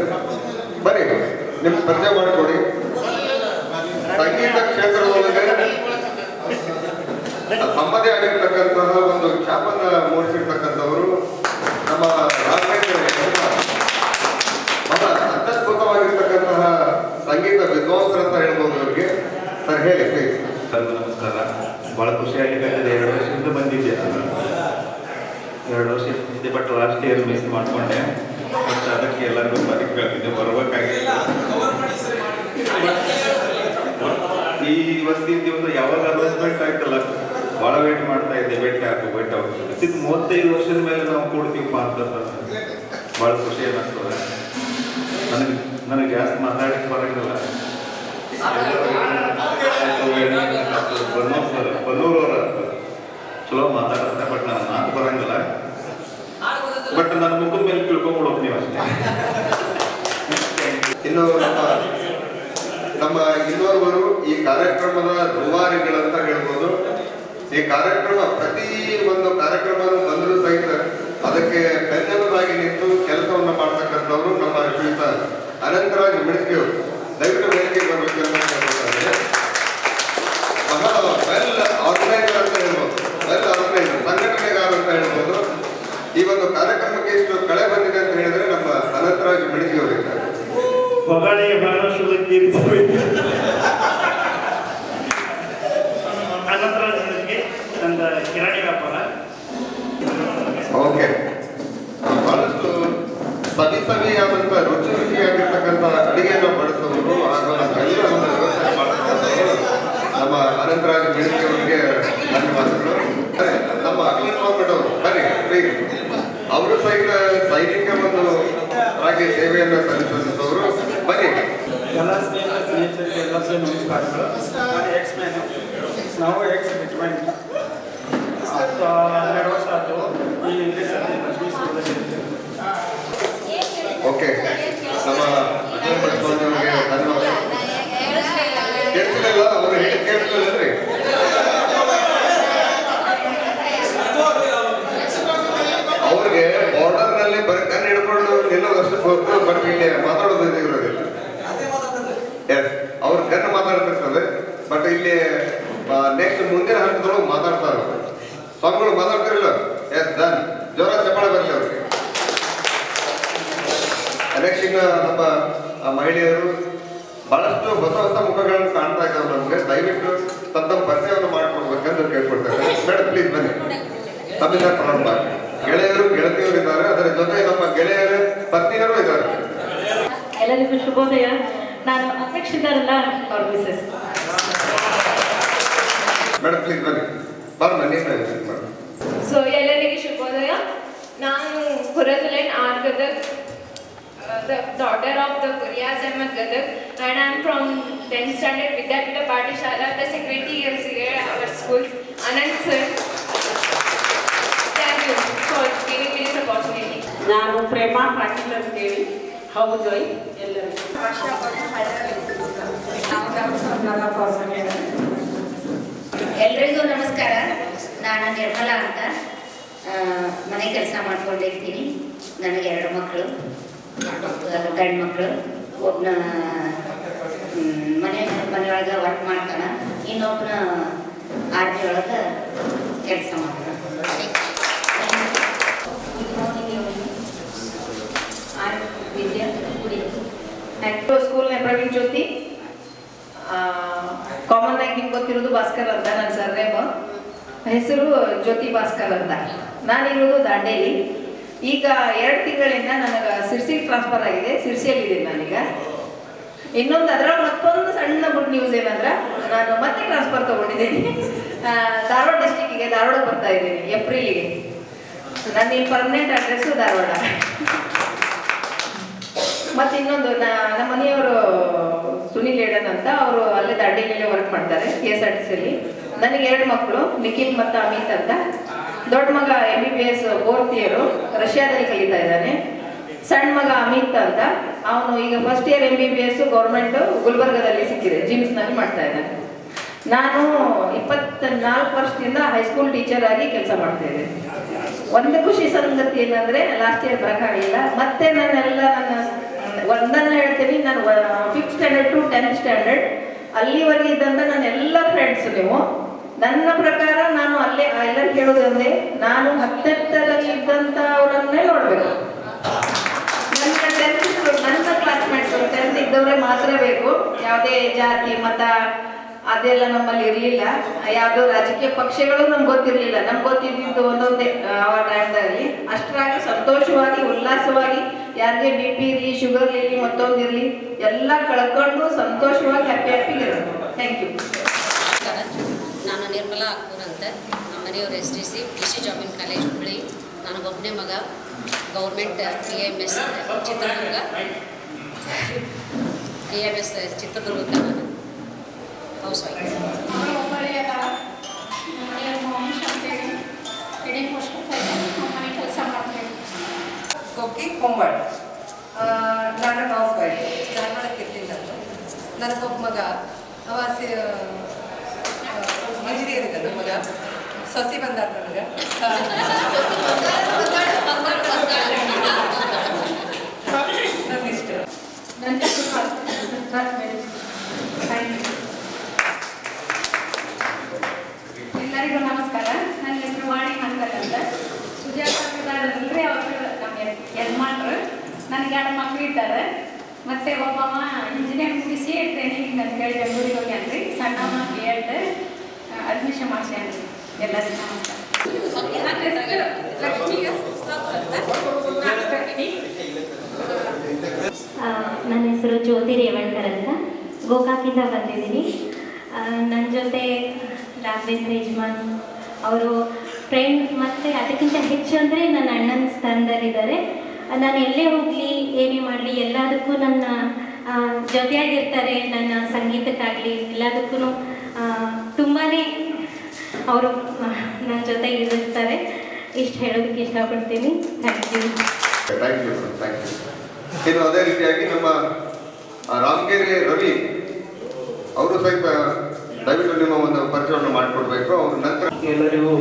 ಬನ್ನಿ, ನಿಮ್ಮ ಪರಿಚಯ ಮಾಡಿಕೊಡಿ. ಸಂಗೀತ ಕ್ಷೇತ್ರದೊಳಗೆ ತಮ್ಮದೇ ಆಗಿರ್ತಕ್ಕಂತಹ ಒಂದು ಛಾಪನ್ನ ಮೂಡಿಸಿರ್ತಕ್ಕಂಥವರು ನಮ್ಮ ರಾಘವೇಂದ್ರ. ಬಹಳ ಅತ್ಯದ್ಭುತವಾಗಿರ್ತಕ್ಕಂತಹ ಸಂಗೀತ ವಿದ್ವಾಂಸರು ಅಂತ ಹೇಳ್ಬೋದು ಅವರಿಗೆ. ಸರ್, ಹೇಳಿ ಪ್ಲೀಸ್. ನಮಸ್ಕಾರ. ಭಾಳ ಖುಷಿಯಾಗಿದೆ. 2 ವರ್ಷದಿಂದ ಬಂದಿದ್ದೆ ನಾನು. 2 ವರ್ಷ ಇದ್ದೆ, ಬಟ್ ಲಾಸ್ಟ್ ಇಯರ್ ಮಿಸ್ ಮಾಡಿಕೊಂಡೆ. ಬಟ್ ಅದಕ್ಕೆ ಎಲ್ಲರಿಗೂ ಬರೀಕ್ ಕೇಳ್ತಿದ್ದೆ, ಬರಬೇಕಾಗಿತ್ತು. ಈ ಇವತ್ತಿನ ಯಾವಾಗ ಅನೌನ್ಸ್ಮೆಂಟ್ ಆಯ್ತಲ್ಲ, ಭಾಳ ವೇಟ್ ಮಾಡ್ತಾ ಇದ್ದೆ. ವೇಟ್ ಆಗ್ತದೆ. ಇದು 35 ವರ್ಷದ ಮೇಲೆ ನಾವು ಕೊಡ್ತೀವಪ್ಪ ಅಂತ ಭಾಳ ಖುಷಿ ಅನ್ನಿಸ್ತದೆ. ನನಗೆ ಜಾಸ್ತಿ ಮಾತಾಡಕ್ಕೆ ಬರೋಂಗಿಲ್ಲ. ಬನ್ನೂರವರ ಚಲೋ ಮಾತಾಡುತ್ತೆ, ಬಟ್ ನನ್ನ ಮಾತು ಬರೋಂಗಿಲ್ಲ. ಬಟ್ ನನ್ನ ಮುಖದ ಮೇಲೆ ತಿಳ್ಕೊಂಡ್ಬಿಡೋದು ನೀವು ಅಷ್ಟೇ. ಇನ್ನು ನಮ್ಮ ನಮ್ಮ ಇನ್ನೋರ್ವರು ಈ ಕಾರ್ಯಕ್ರಮದ ರೂವಾರಿಗಳಂತ ಹೇಳ್ಬೋದು. ಈ ಕಾರ್ಯಕ್ರಮ ಪ್ರತಿ ಒಂದು ಕಾರ್ಯಕ್ರಮ ಬಂದರೂ ಸಹಿತ ಅದಕ್ಕೆ ಬೆನ್ನೆಲುಬಾಗಿ ನಿಂತು ಕೆಲಸವನ್ನು ಮಾಡ್ತಕ್ಕಂಥವ್ರು ನಮ್ಮ ಶ್ರೀಯುತ ಅನಂತರಾಜ್ ಮಿಣಸ್ಕಿಯವರು. ದಯವಿಟ್ಟು ವೇದಿಕೆಗೆ ಬರಬೇಕಂತ ಕೇಳ್ಕೊಳ್ತಾರೆ. ಬಹಳ ವೆಲ್ ಆರ್ಗನೈಸರ್ ಅಂತ ಹೇಳ್ಬೋದು, ವೆಲ್ ಆರ್ಗನೈಸರ್, ಸಂಘಟನೆಗಾರ ಅಂತ ಹೇಳ್ಬೋದು. ಈ ಒಂದು ಕಾರ್ಯಕ್ರಮಕ್ಕೆ ಎಷ್ಟು ಕಳೆ ಬಂದಿದೆ ಅಂತ ಹೇಳಿದ್ರೆ ನಮ್ಮ ಅನಂತರಾಜ್ ಮಿಣಸ್ಕಿಯವರಿದ್ದಾರೆ. ಹೊಗಳಿ ಭರವಸೆಗೆ ಅನಂತರಾಜ್ಗೆ ನನ್ನ ಕಿರಾಣಿ ವ್ಯಾಪಾರ. ಓಕೆ, ಬಹಳಷ್ಟು ಸವಿಯಾದಂಥ ರುಚಿಯಾಗಿರ್ತಕ್ಕಂಥ ಅಡಿಗೆಯನ್ನು ಬಡಿಸೋರು ಹಾಗೂ ನಮ್ಮೆಲ್ಲ ಒಂದು ವ್ಯವಸ್ಥೆ ಮಾಡ್ತಕ್ಕಂಥವರು ನಮ್ಮ ಅನಂತರಾಜ್ ಮಿಣಸ್ಕಿ ಅವರಿಗೆ ಧನ್ಯವಾದಗಳು. ನಮ್ಮ ಅಖಿಲ್ ಅವರು ಬನ್ನಿ ಪ್ಲೀಸ್. ಅವರು ಸಹಿತ ಸೈನಿಕ ಒಂದು ಆಗಿ ಸೇವೆಯನ್ನು ಸಲ್ಲಿಸುವಂಥವರು. ಬನ್ನಿ. ಎಲ್ಲ ಸ್ನೇಹಿತರಿಗೆ ಎಲ್ಲರಿಗೂ ನಮಸ್ಕಾರಗಳು. ನಾನು ಎಕ್ಸ್-ಮ್ಯಾನ್, ನಾವು ಎಕ್ಸ್-ರಿಟೈರ್ಮೆಂಟ್ 12 ವರ್ಷ ಆಯಿತು. ಈ ಇಂಗ್ಲೀಷಲ್ಲಿ ಲಕ್ಷ್ಮೀ ಸ್ಕೂಲಲ್ಲಿ. ಓಕೆ, ನಮ್ಮ ಅಜಯ್ ಸ್ವಾಮಿ ಅವರಿಗೆ ಧನ್ಯವಾದ. ಕೇಳಿಸಲಿಲ್ಲ, ಅವರು ಹೇಳಿ ಕೇಳಿಸಲಿಲ್ಲರಿ. ಅವ್ರಿಗೆ ಬಾರ್ಡರ್ನಲ್ಲಿ ಬರೀ ಕಣ್ಣು ಹಿಡ್ಕೊಂಡು ನಿಲ್ಲೋದಷ್ಟು ಗೊತ್ತು, ಬಟ್ ಇಲ್ಲಿ ಮಾತಾಡೋದು ಇರೋದಿಲ್ಲ. ಎಸ್, ಅವ್ರ ಕಣ್ಣು ಮಾತಾಡ್ತಿರ್ತದೆ, ಬಟ್ ಇಲ್ಲಿ ನೆಕ್ಸ್ಟ್ ಮುಂದಿನ ಹಂತದೊಳಗೆ ಮಾತಾಡ್ತಾ ಇರೋದು. ಸ್ವಾಮಿಗಳು ಮಾತಾಡ್ತಿರಲ್ಲ. S, done. ಜೋರ ಚಪ್ಪಾಳೆ ಬರಲಿ ಅವ್ರಿಗೆ. ನೆಕ್ಸ್ಟ್ ಇನ್ನು ನಮ್ಮ ಮಹಿಳೆಯರು ಬಹಳಷ್ಟು ಹೊಸ ಮುಖಗಳನ್ನು ಕಾಣ್ತಾ ಇದ್ದಾವೆ ನಮಗೆ. ದಯವಿಟ್ಟು ತಮ್ಮ ಪರಿಚಯವನ್ನು ಮಾಡಿಕೊಡ್ಬೇಕಂತ ಕೇಳ್ಕೊಡ್ತಾರೆ. ಮೇಡಮ್ ಪ್ಲೀಸ್ ಬನ್ನಿ. ತಮ್ಮಿಂದ ಪ್ರಾರಂಭ. ಗೆಳೆಯರು ಗೆಳತಿಯರು ಇದ್ದಾರೆ, ಅದರ ಜೊತೆ ನಮ್ಮ ಗೆಳೆಯರ ಪತ್ನಿಯರು ಇದ್ದಾರೆ. ಎಲ್ಲರಿಗೂ ಶುಭೋದಯ. ನಾನು ಅಧ್ಯಕ್ಷಿದ್ದಾರಲ್ಲ ಅವ್ರ ಮಿಸಸ್. ಮೇಡಮ್ ಪ್ಲೀಸ್ ಬನ್ನಿ. ಬನ್ನಿ ಮೇಡಮ್. ಸೊ ಎಲ್ಲರಿಗೂ ಶುಭೋದಯ. ನಾನು ಹುರಜುಲೈನ್ ಆರ್ Gadag, the daughter of the Kuriaz Ahmed Gadag, and I am from 10th standard Vidyapita Patishala, the secretary is here at our school. Anand sir, thank you for giving me this opportunity. ನಾನು ಪ್ರೇಮಾ ಪಾಟೀಲ್ ಅಂತೇಳಿ ಹೌದು ಎಲ್ಲರಿಗೂ ಎಲ್ರಿಗೂ ನಮಸ್ಕಾರ. ನಾನು ನಿರ್ಮಲಾ ಅಂತ ಮನೆ ಕೆಲಸ ಮಾಡ್ಕೊಂಡಿರ್ತೀನಿ. ನನಗೆ 2 ಮಕ್ಕಳು, ಗಂಡು ಮಕ್ಕಳು. ಒಬ್ಬನ ಮನೆಯೊಳಗೆ ವರ್ಕ್ ಮಾಡ್ತಾನೆ, ಇನ್ನೊಬ್ಬನ ಆರ್ಮಿ ಒಳಗೆ ಕೆಲಸ ಮಾಡ್ತಾನೆ. ಸ್ಕೂಲ್ನ ಪ್ರವೀಣ್ ಜ್ಯೋತಿ. ಕಾಮನ್ ಆಗಿ ನಿಮ್ಗೆ ಗೊತ್ತಿರೋದು ಭಾಸ್ಕರ್ ಅಂತ ನನ್ನ ಸರ್ನೇಮ್. ಹೆಸರು ಜ್ಯೋತಿ ಭಾಸ್ಕರ್ ಅಂತ. ನಾನಿರೋದು ದಾಂಡೇಲಿ. ಈಗ 2 ತಿಂಗಳಿಂದ ನನಗೆ ಸಿರ್ಸಿಗೆ ಟ್ರಾನ್ಸ್ಫರ್ ಆಗಿದೆ. ಸಿರ್ಸಿಯಲ್ಲಿದ್ದೀನಿ ನಾನೀಗ. ಇನ್ನೊಂದು ಅದರಲ್ಲಿ ಮತ್ತೊಂದು ಸಣ್ಣ ಗುಡ್ ನ್ಯೂಸ್ ಏನಂದ್ರೆ, ನಾನು ಮತ್ತೆ ಟ್ರಾನ್ಸ್ಫರ್ ತಗೊಂಡಿದ್ದೀನಿ. ಧಾರವಾಡ ಡಿಸ್ಟಿಕ್ಕಿಗೆ, ಧಾರವಾಡ ಬರ್ತಾ ಇದ್ದೀನಿ ಏಪ್ರಿಲಿಗೆ. ನನ್ನ ಪರ್ಮನೆಂಟ್ ಅಡ್ರೆಸ್ಸು ಧಾರವಾಡ. ಮತ್ತು ಇನ್ನೊಂದು ನಮ್ಮ ಮನೆಯವರು ಸುನಿಲ್ ಏಡನ್ ಅಂತ, ಅವರು ಅಲ್ಲೇ ದಾಂಡೇಲಿಯಲ್ಲೇ ವರ್ಕ್ ಮಾಡ್ತಾರೆ KSRTCಯಲ್ಲಿ. ನನಗೆ 2 ಮಕ್ಕಳು, ನಿಖಿಲ್ ಮತ್ತು ಅಮಿತ್ ಅಂತ. ದೊಡ್ಡ ಮಗ MBBS 4th ಇಯರ್ ರಷ್ಯಾದಲ್ಲಿ ಕಲಿತಾ ಇದ್ದಾನೆ. ಸಣ್ಣ ಮಗ ಅಮಿತ್ ಅಂತ, ಅವನು ಈಗ ಫಸ್ಟ್ ಇಯರ್ MBBS ಗೌರ್ಮೆಂಟ್ ಗುಲ್ಬರ್ಗದಲ್ಲಿ ಸಿಕ್ಕಿದೆ, ಜಿಮ್ಸ್ನಲ್ಲಿ ಮಾಡ್ತಾ ಇದ್ದಾನೆ. ನಾನು 24 ವರ್ಷದಿಂದ ಹೈಸ್ಕೂಲ್ ಟೀಚರ್ ಆಗಿ ಕೆಲಸ ಮಾಡ್ತಾ ಇದ್ದೇನೆ. ಒಂದು ಖುಷಿ ಸಂಗತಿ ಏನಂದರೆ, ಲಾಸ್ಟ್ ಇಯರ್ ಬರೋಕ್ಕಾಗಲಿಲ್ಲ. ಮತ್ತೆ ನನ್ನ ಒಂದನ್ನು ಹೇಳ್ತೀನಿ, ನಾನು 5th standard to 10th standard ಅಲ್ಲಿವರೆಗೆ ಇದ್ದಂಥ ನನ್ನ ಎಲ್ಲ ಫ್ರೆಂಡ್ಸ್ ನೀವು. ನನ್ನ ಪ್ರಕಾರ ನಾನು ಅಲ್ಲೇ ಎಲ್ಲರೂ ಕೇಳೋದು ಅಂದರೆ, ನಾನು 10th ಇದ್ದಂಥ ಅವರನ್ನೇ ನೋಡಬೇಕು. ನನ್ನ ಕ್ಲಾಸ್ಮೇಟ್ಸು 10th ಇದ್ದವರೇ ಮಾತ್ರ ಬೇಕು. ಯಾವುದೇ ಜಾತಿ ಮತ ಅದೆಲ್ಲ ನಮ್ಮಲ್ಲಿ ಇರಲಿಲ್ಲ. ಯಾವುದೋ ರಾಜಕೀಯ ಪಕ್ಷಗಳು ನಮ್ಗೆ ಗೊತ್ತಿರಲಿಲ್ಲ. ನಮ್ಗೆ ಗೊತ್ತಿದ್ದು ಒಂದೊಂದೇ ಆ ಟೈಮ್ದಲ್ಲಿ. ಅಷ್ಟರಾಗಿ ಸಂತೋಷವಾಗಿ ಉಲ್ಲಾಸವಾಗಿ, ಯಾರಿಗೆ BP ಇರಲಿ, ಶುಗರ್ ಇರಲಿ, ಮತ್ತೊಂದು ಇರಲಿ, ಎಲ್ಲ ಕಳ್ಕೊಂಡು ಸಂತೋಷವಾಗಿ ಹ್ಯಾಪಿಗಿರೋದು. Thank you. ನಾನು ನಿರ್ಮಲಾ ಅಕ್ಕೂರ್ ಅಂತ. ನಮ್ಮ ಮನೆಯವರು STC ಕೃಷಿ ಜಾಬಿನ್ ಕಾಲೇಜ್ ಹುಬ್ಬಳ್ಳಿ. ನನಗೊಬ್ಬನೇ ಮಗ, ಗೌರ್ಮೆಂಟ್ PMS ಚಿತ್ರದುರ್ಗ. PMS ಚಿತ್ರದುರ್ಗಕ್ಕೆ ನಾನು ಹೌಸ್ ವೈಫ್. ಕೊಕ್ಕಿ ಕುಂಬಳ. ನಾನು ಹೌಸ್ ವೈಫ್, ಧಾರವಾಡಕ್ಕೆ ಇರ್ತೀನಿ. ನನಗೊಬ್ಬ ಮಗ ಅವ ಇಂಜಿನಿಯರ್ ಇದ್ದಾನೆ ಮಗ ಸೊಸಿ ಬಂದಾರ ನನಗೆ ನನ್ನಿಷ್ಟ ಎಲ್ಲರಿಗೂ ನಮಸ್ಕಾರ. ನನ್ನ ಹೆಸರು ವಾಣಿ ಹಂಗಲ್ ಅಂತ. ಸುಜಾತ ಅಂದರೆ ಅವರು ನಮ್ಮ ಯಜಮಾನ್ರು. ನನಗೆ 2 ಮಕ್ಕಳು ಇದ್ದಾರೆ. ಮತ್ತು ಒಬ್ಬವ ಇಂಜಿನಿಯರ್ ಮುಗಿಸಿ ಟ್ರೈನಿಂಗ್ ಅಂತ ಹೇಳಿ ಬೆಂಗಳೂರಿಗೆ ಹೋಗ್ಯಾನ್ರಿ. ಸಣ್ಣವ B.Ed ಅಡ್ಮಿಷನ್ ಮಾಡ್ಸ್ಯಾನ್ರಿ. ಎಲ್ಲರಿಗೂ ನಮಸ್ಕಾರ. ನನ್ನ ಹೆಸರು ಜ್ಯೋತಿ ರೇವಣ್ಕರ್ ಅಂತ, ಗೋಕಾಕಿಂದ ಬಂದಿದ್ದೀನಿ. ನನ್ನ ಜೊತೆ ರಾಘವೇಂದ್ರ ಯಜಮಾನ್ ಅವರು ಫ್ರೆಂಡ್, ಮತ್ತು ಅದಕ್ಕಿಂತ ಹೆಚ್ಚು ಅಂದರೆ ನನ್ನ ಅಣ್ಣನ ಸ್ಥಾನದಲ್ಲಿದ್ದಾರೆ. ನಾನು ಎಲ್ಲೇ ಹೋಗಲಿ ಏನೇ ಮಾಡಲಿ ಎಲ್ಲದಕ್ಕೂ ನನ್ನ ಜೊತೆಯಾಗಿರ್ತಾರೆ. ನನ್ನ ಸಂಗೀತಕ್ಕಾಗಲಿ ಎಲ್ಲದಕ್ಕೂ ತುಂಬಾ ಅವರು ನನ್ನ ಜೊತೆ ಇರ್ತಾರೆ. ಇಷ್ಟು ಹೇಳೋದಕ್ಕೆ ಇಷ್ಟಪಡ್ತೀನಿ. Thank you. Thank you. ಇನ್ನು ಅದೇ ರೀತಿಯಾಗಿ ನಮ್ಮ ರಾಮಗಿರಿ ರವಿ ಅವರು ಸಹಿತ ದಯವಿಟ್ಟು ನಿಮ್ಮ ಒಂದು ಪರಿಚಯವನ್ನು ಮಾಡಿಕೊಡ್ಬೇಕು. ಅವ್ರ ನಂತರ ಎಲ್ಲರಿಗೂ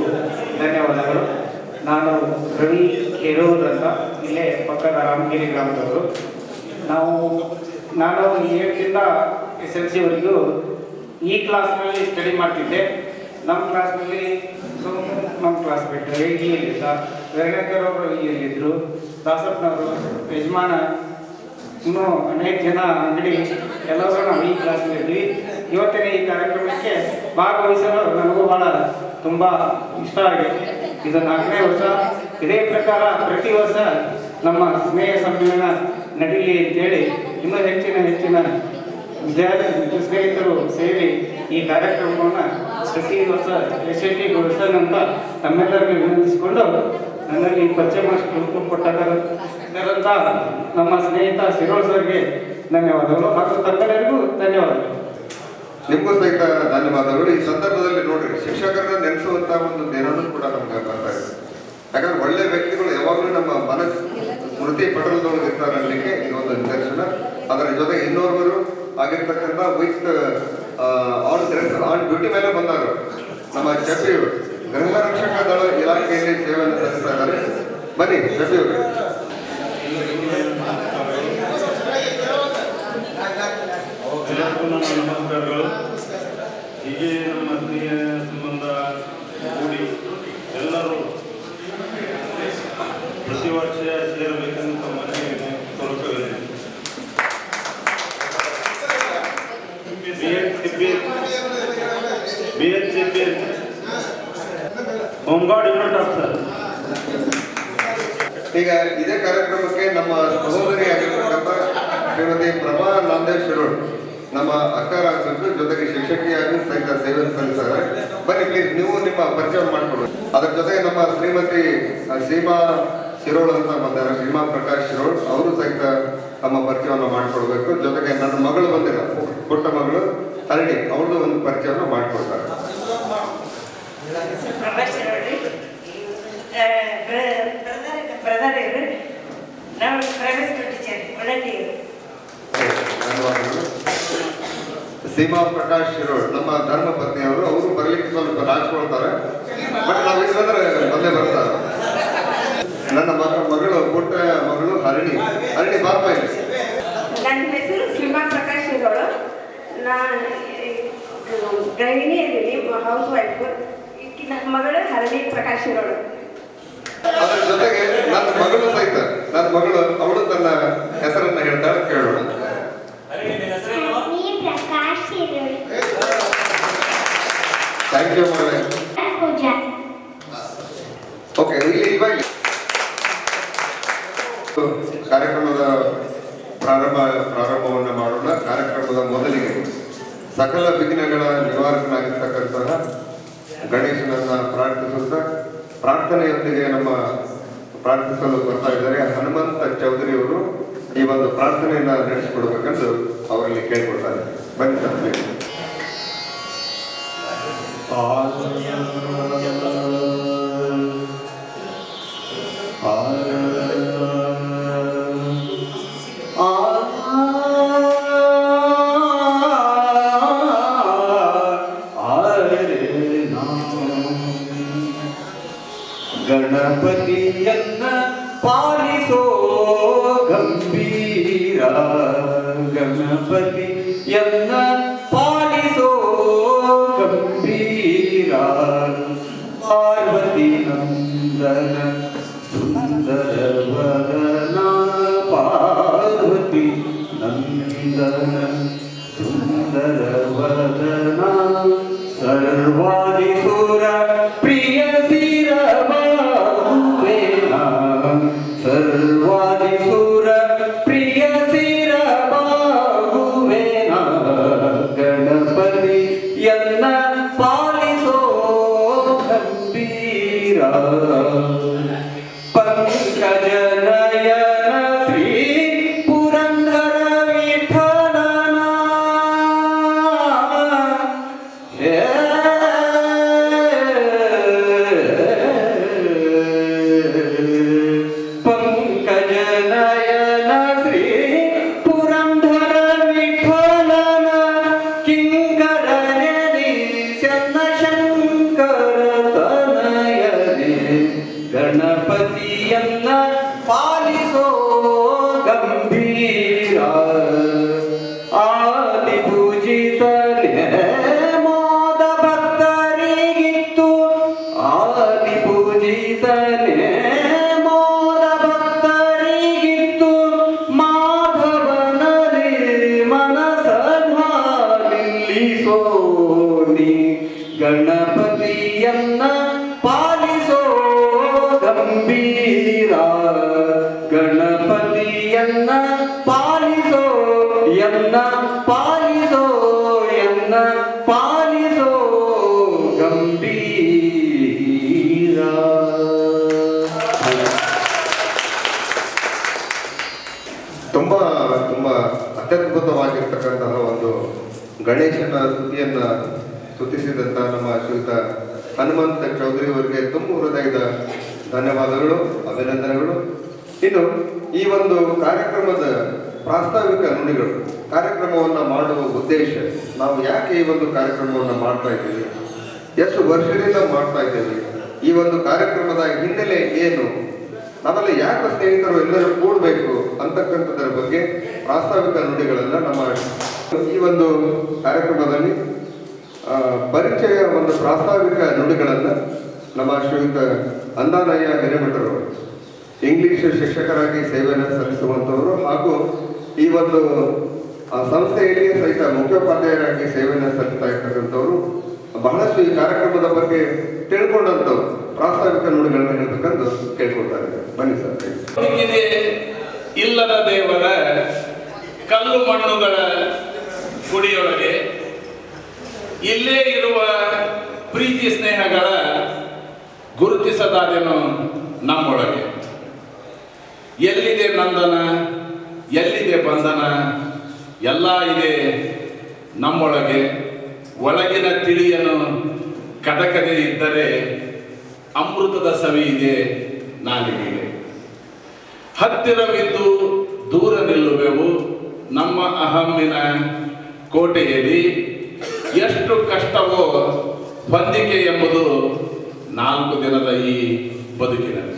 ಧನ್ಯವಾದಗಳು. ನಾನು ರವಿ ಕೇರೂರ್ ಅಂತ, ಇಲ್ಲೇ ಪಕ್ಕದ ರಾಮಗಿರಿ ಗ್ರಾಮದವರು. ನಾನು 7ರಿಂದ SSLCವರೆಗೂ ಈ ಕ್ಲಾಸ್ನಲ್ಲಿ ಸ್ಟಡಿ ಮಾಡ್ತಿದ್ದೆ. ನಮ್ಮ ಕ್ಲಾಸ್ನಲ್ಲಿ ನಮ್ಮ ಕ್ಲಾಸ್ ಬಿಟ್ಟು ಇಲ್ಲಿದ್ದ ವೆರಗೇಕರ್ ಅವರು ಇಲ್ಲಿದ್ದರು, ದಾಸಪ್ಪನವರು, ಯಜಮಾನ, ಇನ್ನೂ ಅನೇಕ ಜನ ಅಂಗಡಿ ಎಲ್ಲರೂ ನಾವು ಈ ಕ್ಲಾಸ್ನಲ್ಲಿದ್ವಿ. ಇವತ್ತಿನ ಈ ಕಾರ್ಯಕ್ರಮಕ್ಕೆ ಭಾಗವಹಿಸಲು ನನಗೂ ಭಾಳ ತುಂಬ ಇಷ್ಟ ಆಗಿದೆ. ಇದು 4ನೇ ವರ್ಷ. ಇದೇ ಪ್ರಕಾರ ಪ್ರತಿ ವರ್ಷ ನಮ್ಮ ಸ್ನೇಹ ಸಮ್ಮೇಳನ ನಡೀಲಿ ಅಂತೇಳಿ ಇನ್ನೂ ಹೆಚ್ಚಿನ ಸ್ನೇಹಿತರು ಸೇರಿ ಈ ಕಾರ್ಯಕ್ರಮವನ್ನು ಪ್ರತಿ ವರ್ಷ ಯಶಸ್ವಿಗೊಳಿಸೋಣಂತ ತಮ್ಮೆಲ್ಲರಿಗೂ ವಿನಂತಿಸಿಕೊಂಡು ನನ್ನಲ್ಲಿ ಪರಿಚಯ ಕೊಟ್ಟಂತ ನಮ್ಮ ಸ್ನೇಹಿತ ಶಿರೋಳ್ ಸರ್ಗೆ ಧನ್ಯವಾದಗಳು ಹಾಗೂ ತಮ್ಮೆಲ್ಲರಿಗೂ ಧನ್ಯವಾದಗಳು. ನಿಮಗೂ ಸಹಿತ ಧನ್ಯವಾದಗಳು. ಈ ಸಂದರ್ಭದಲ್ಲಿ ನೋಡ್ರಿ, ಶಿಕ್ಷಕರನ್ನ ನೆನೆಸುವಂತ ಒಂದು ದಿನನೂ ಕೂಡ ನಮ್ಗೆ ಬರ್ತಾ ಇದೆ. ಯಾಕಂದ್ರೆ ಒಳ್ಳೆ ವ್ಯಕ್ತಿಗಳು ಯಾವಾಗಲೂ ನಮ್ಮ ಸ್ಮೃತಿ ಪಟಲದೊಳಗೆ ಇರ್ತಾರೆ ಅನ್ನಲಿಕ್ಕೆ ಇದೊಂದು ನಿದರ್ಶನ. ಅದರ ಜೊತೆ ಇನ್ನೋರ್ವರು ಆಗಿರ್ತಕ್ಕಂಥ ವಿತ್ ಆನ್ ಡ್ಯೂಟಿ ಮೇಲೆ ಬಂದಾಗ ನಮ್ಮ ಶಫಿಯವರು ಗೃಹ ರಕ್ಷಕ ದಳ ಇಲಾಖೆಯಲ್ಲಿ ಸೇವೆಯನ್ನು ಸಲ್ಲಿಸ್ತಾ ಇದ್ದಾರೆ. ಬನ್ನಿ ಶಫಿಯವರು. ಎಲ್ಲರಿಗೂ ನನ್ನ ನಮಸ್ಕಾರಗಳು. ಹೀಗೆ ನಮ್ಮ ಸ್ನೇಹ ಸಂಬಂಧ ಕೂಡಿ ಎಲ್ಲರೂ ಪ್ರತಿ ವರ್ಷ ಸೇರಬೇಕೆಂದು ಮನವಿ ತಲುಪುತ್ತದೆ. BHCP home guard unit officer. ಈಗ ಇದೇ ಕಾರ್ಯಕ್ರಮಕ್ಕೆ ನಮ್ಮ ಸಹೋದರಿ ಆಗಿರ್ತಕ್ಕಂಥ ಶ್ರೀಮತಿ ಪ್ರಭಾ ನಾಮದೇವ್ ಶಿರೋಳ್ ನಮ್ಮ ಅಕ್ಕರಾಗಬೇಕು, ಜೊತೆಗೆ ಶಿಕ್ಷಕಿಯಾಗಿ ಸಹಿತ ಸೇವೆ ಸಲ್ಲಿಸ್ತಾರೆ. ಬನ್ನಿ ಪ್ಲೀಸ್, ನೀವು ನಿಮ್ಮ ಪರಿಚಯ ಮಾಡಿಕೊಡ್ಬೇಕು. ಅದರ ಜೊತೆಗೆ ನಮ್ಮ ಶ್ರೀಮತಿ ಸೀಮಾ ಶಿರೋಳ್ ಅಂತ ಬಂದಾರೆ, ಸೀಮಾ ಪ್ರಕಾಶ್ ಶಿರೋಳ್, ಅವರು ಸಹಿತ ತಮ್ಮ ಪರಿಚಯವನ್ನು ಮಾಡಿಕೊಡ್ಬೇಕು. ಜೊತೆಗೆ ನನ್ನ ಮಗಳು ಬಂದಿರ, ಪುಟ್ಟ ಮಗಳು ಹರಡಿ, ಅವ್ರದ್ದು ಒಂದು ಪರಿಚಯವನ್ನು ಮಾಡಿಕೊಡ್ತಾರೆ. ಸೀಮಾ ಪ್ರಕಾಶ್ ಶಿರೋಳ್ ನಮ್ಮ ಧರ್ಮ ಪತ್ನಿಯವರು, ಅವರು ಬರಲಿಕ್ಕೆ ಸ್ವಲ್ಪ ರಾಜ್ಕೊಳ್ತಾರೆ, ಬಟ್ ನಾವಿದ್ರೆ ಮೊದಲೇ ಬರ್ತಾರೆ. ನನ್ನ ಮಗಳು ಪುಟ್ಟ ಮಗಳು ಹರಡಿ ಬಾಪ ಇಲ್ಲಿ. ನನ್ನ ಹೆಸರು ಸೀಮಾ ಪ್ರಕಾಶ್ ಶಿರೋಳು. ನಾನು ಗೃಹಿಣಿಯಲ್ಲಿ ಹೌಸ್ ವೈಫ್. ನನ್ನ ಮಗಳು ಹರಡಿ ಪ್ರಕಾಶ್ ಶಿರೋಳು. ಅದರ ಜೊತೆಗೆ ನನ್ನ ಮಗಳು ಸಹಿತ, ನನ್ನ ಮಗಳು ಅವಳು ತನ್ನ ಹೆಸರನ್ನ ಹೇಳ್ತಾಳೆ, ಕೇಳೋಣ. ಥ್ಯಾಂಕ್ ಯು ಮಗಳೇ. ಓಕೆ, ಇಲ್ಲಿ ಇವಾಗ ಕಾರ್ಯಕ್ರಮದ ಪ್ರಾರಂಭವನ್ನು ಮಾಡೋಣ. ಕಾರ್ಯಕ್ರಮದ ಮೊದಲಿಗೆ ಸಕಲ ವಿಘ್ನಗಳ ನಿವಾರಕನಾಗಿರ್ತಕ್ಕಂತಹ ಗಣೇಶನನ್ನ ಪ್ರಾರ್ಥಿಸುತ್ತಾ, ಪ್ರಾರ್ಥನೆಯೊಂದಿಗೆ ನಮ್ಮ ಪ್ರಾರ್ಥಿಸಲು ಬರ್ತಾ ಇದ್ದಾರೆ ಹನುಮಂತ ಚೌಧರಿ ಅವರು. ಈ ಒಂದು ಪ್ರಾರ್ಥನೆಯನ್ನ ನಡೆಸಿಕೊಡ್ಬೇಕೆಂದು ಅವರಲ್ಲಿ ಕೇಳ್ಕೊಳ್ತಾರೆ. ಬನ್ನಿ ಸರ್. ಗಣಪತಿ ಎನ್ನ ಪಾಲಿಸೋ ಗಂಭೀರ ಪಾರ್ವತಿ ನಂದನ ಸುಂದರ ವದನ ಪಾರ್ವತಿ ನಂದನ ಸುಂದರ ವದನ ಸರ್ವಾದಿಸುರ ಪ್ರಿಯ ಸಿರಬಾಹುವೇನ ಸರ್ವಾದಿಸುರ ಪ್ರಿಯ ಸಿರಬಾಹುವೇನ ಗಣಪತಿ ಎನ್ನ ಪಾಲಿಸೋ ಗಂಭೀರ ಪಂಕಜ ನಯನ ಶ್ರೀ ಪುರಂದರ ವಿಠಲನ ಪಂಕಜ ನಯನ ಶ್ರೀ ಪುರಂದರ ವಿಠಲನ ಕಿಂಕರನೆ ಚನ್ನ ಶಂಕರ ತನಯನೆ ಗಣಪತಿಯನ್ನ ಪಾಲಿಸೋ ಗಂಭೀರ ಆದಿ ಪೂಜಿತನೇ ಮೋದ ಭಕ್ತರಿಗಿತ್ತು ಆದಿ ಪೂಜಿತನೇ ಮೋದ ಭಕ್ತರಿಗಿತ್ತು ಮಾಧವನಲ್ಲಿ ಮನಸನಿಲ್ಲಿಸೋ ನೀ ಗಣಪತಿಯನ್ನ ಪಾಲಿಸೋ ಗಂಭೀರ ಗಣಪತಿಯನ್ನ ಪಾಲಿಸೋ ಎನ್ನ ಪಾಲಿಸೋ ಎನ್ನ ಪಾಲಿಸೋ ಗಂಭೀರ. ತುಂಬ ತುಂಬ ಅತ್ಯದ್ಭುತವಾಗಿರ್ತಕ್ಕಂತಹ ಒಂದು ಗಣೇಶನ ಸ್ತುತಿಯನ್ನು ಸ್ತುತಿಸಿದಂಥ ನಮ್ಮ ಶ್ರೀಯುತ ಹನುಮಂತ ಚೌಧರಿ ಅವರಿಗೆ ತುಂಬ ಹೃದಯದ ಧನ್ಯವಾದಗಳು, ಅಭಿನಂದನೆಗಳು. ಇನ್ನು ಈ ಒಂದು ಕಾರ್ಯಕ್ರಮದ ಪ್ರಾಸ್ತಾವಿಕ ನುಡಿಗಳು, ಕಾರ್ಯಕ್ರಮವನ್ನು ಮಾಡುವ ಉದ್ದೇಶ, ನಾವು ಯಾಕೆ ಈ ಒಂದು ಕಾರ್ಯಕ್ರಮವನ್ನು ಮಾಡ್ತಾ ಇದ್ದೀವಿ, ಎಷ್ಟು ವರ್ಷದಿಂದ ಮಾಡ್ತಾ ಇದ್ದೀವಿ, ಈ ಒಂದು ಕಾರ್ಯಕ್ರಮದ ಹಿನ್ನೆಲೆ ಏನು, ನಮ್ಮಲ್ಲಿ ಯಾಕೆ ಸ್ನೇಹಿತರು ಎಲ್ಲರೂ ಕೂಡಬೇಕು ಅಂತಕ್ಕಂಥದ್ರ ಬಗ್ಗೆ ಪ್ರಾಸ್ತಾವಿಕ ನುಡಿಗಳನ್ನು ನಮ್ಮ ಈ ಒಂದು ಕಾರ್ಯಕ್ರಮದಲ್ಲಿ ಪರಿಚಯ ಒಂದು ಪ್ರಾಸ್ತಾವಿಕ ನುಡಿಗಳನ್ನು ನಮ್ಮ ಶ್ರೀಯುತ ಅಂದಾನಯ್ಯ ಹಿರೇಮಠರು ಇಂಗ್ಲಿಷ್ ಶಿಕ್ಷಕರಾಗಿ ಸೇವೆಯನ್ನು ಸಲ್ಲಿಸುವಂಥವರು ಹಾಗೂ ಈ ಒಂದು ಸಂಸ್ಥೆಯಲ್ಲಿ ಸಹಿತ ಮುಖ್ಯೋಪಾಧ್ಯಾಯರಾಗಿ ಸೇವೆಯನ್ನು ಸಲ್ಲಿಸ್ತಾ ಇರ್ತಕ್ಕಂಥವ್ರು ಬಹಳಷ್ಟು ಈ ಕಾರ್ಯಕ್ರಮದ ಬಗ್ಗೆ ತಿಳ್ಕೊಂಡಂಥವ್ರು ಪ್ರಾಸ್ತಾವಿಕ ನುಡಿಗಳನ್ನು ಹೇಳ್ಬೇಕಂತ ಕೇಳ್ಕೊಳ್ತಾರೆ. ಬನ್ನಿ ಸರ್. ಇಲ್ಲದ ದೇವರ ಕಲ್ಲು ಮಣ್ಣುಗಳ ಗುಡಿಯೊಳಗೆ ಇಲ್ಲೇ ಇರುವ ಪ್ರೀತಿ ಸ್ನೇಹಗಳ ಗುರುತಿಸದಾದೇನು ನಮ್ಮೊಳಗೆ. ಎಲ್ಲಿದೆ ನಂದನ, ಎಲ್ಲಿದೆ ಬಂಧನ, ಎಲ್ಲ ಇದೆ ನಮ್ಮೊಳಗೆ. ಒಳಗಿನ ತಿಳಿಯನು ಕದಕದೆ ಇದ್ದರೆ ಅಮೃತದ ಸವಿ ಇದೆ ನಾಲಿಗೆಗೆ. ಹತ್ತಿರವಿದ್ದು ದೂರ ನಿಲ್ಲುವೆವು ನಮ್ಮ ಅಹಮ್ಮಿನ ಕೋಟೆಯಲ್ಲಿ. ಎಷ್ಟು ಕಷ್ಟವೋ ಹೊಂದಿಕೆ ಎಂಬುದು 4 ದಿನದ ಈ ಬದುಕಿನಲ್ಲಿ.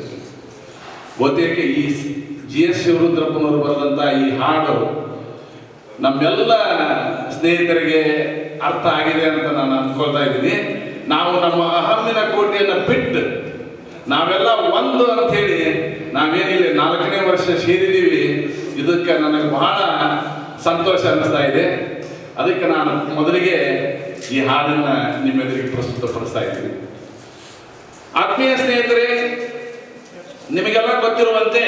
ಬಹುತೇಕ ಈ GS ಶಿವರುದ್ರಪ್ಪನವರು ಬರೆದಂಥ ಈ ಹಾಡು ನಮ್ಮೆಲ್ಲ ಸ್ನೇಹಿತರಿಗೆ ಅರ್ಥ ಆಗಿದೆ ಅಂತ ನಾನು ಅಂದ್ಕೊಳ್ತಾ ಇದ್ದೀನಿ. ನಾವು ನಮ್ಮ ಅಹಮ್ಮಿನ ಕೋಟೆಯನ್ನು ಬಿಟ್ಟು ನಾವೆಲ್ಲ ಒಂದು ಅಂಥೇಳಿ ನಾವೇನಿಲ್ಲ 4ನೇ ವರ್ಷ ಸೇರಿದ್ದೀವಿ. ಇದಕ್ಕೆ ನನಗೆ ಬಹಳ ಸಂತೋಷ ಅನ್ನಿಸ್ತಾ ಇದೆ. ಅದಕ್ಕೆ ನಾನು ಮೊದಲಿಗೆ ಈ ಹಾಡನ್ನು ನಿಮ್ಮೆದುರಿಗೆ ಪ್ರಸ್ತುತಪಡಿಸ್ತಾ ಇದ್ದೀನಿ. ಆತ್ಮೀಯ ಸ್ನೇಹಿತರೆ, ನಿಮಗೆಲ್ಲ ಗೊತ್ತಿರುವಂತೆ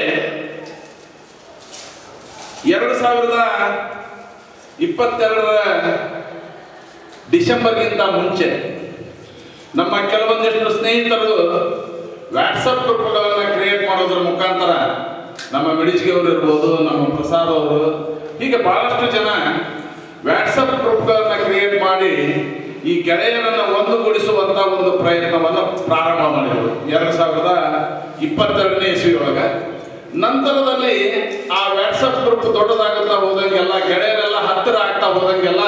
2022 ಡಿಸೆಂಬರ್ಗಿಂತ ಮುಂಚೆ ನಮ್ಮ ಕೆಲವೊಂದಿಷ್ಟು ಸ್ನೇಹಿತರು ವಾಟ್ಸಪ್ ಗ್ರೂಪ್ಗಳನ್ನು ಕ್ರಿಯೇಟ್ ಮಾಡೋದ್ರ ಮುಖಾಂತರ, ನಮ್ಮ ಮಿಡಿಜಿಗೆ ಅವರು ಇರ್ಬೋದು, ನಮ್ಮ ಪ್ರಸಾದ್ ಅವರು, ಹೀಗೆ ಬಹಳಷ್ಟು ಜನ ವಾಟ್ಸಪ್ ಗ್ರೂಪ್ಗಳನ್ನು ಕ್ರಿಯೇಟ್ ಮಾಡಿ ಈ ಗೆಳೆಯರನ್ನು ಒಂದುಗೂಡಿಸುವಂಥ ಒಂದು ಪ್ರಯತ್ನವನ್ನು ಪ್ರಾರಂಭ ಮಾಡಿದರು 2022ನೇ ಇಸ್ವಿಯೊಳಗೆ. ನಂತರದಲ್ಲಿ ಆ ವಾಟ್ಸಪ್ ಗ್ರೂಪ್ ದೊಡ್ಡದಾಗುತ್ತಾ ಹೋದಂಗೆಲ್ಲ, ಗೆಳೆಯರೆಲ್ಲ ಹತ್ತಿರ ಆಗ್ತಾ ಹೋದಂಗೆಲ್ಲ,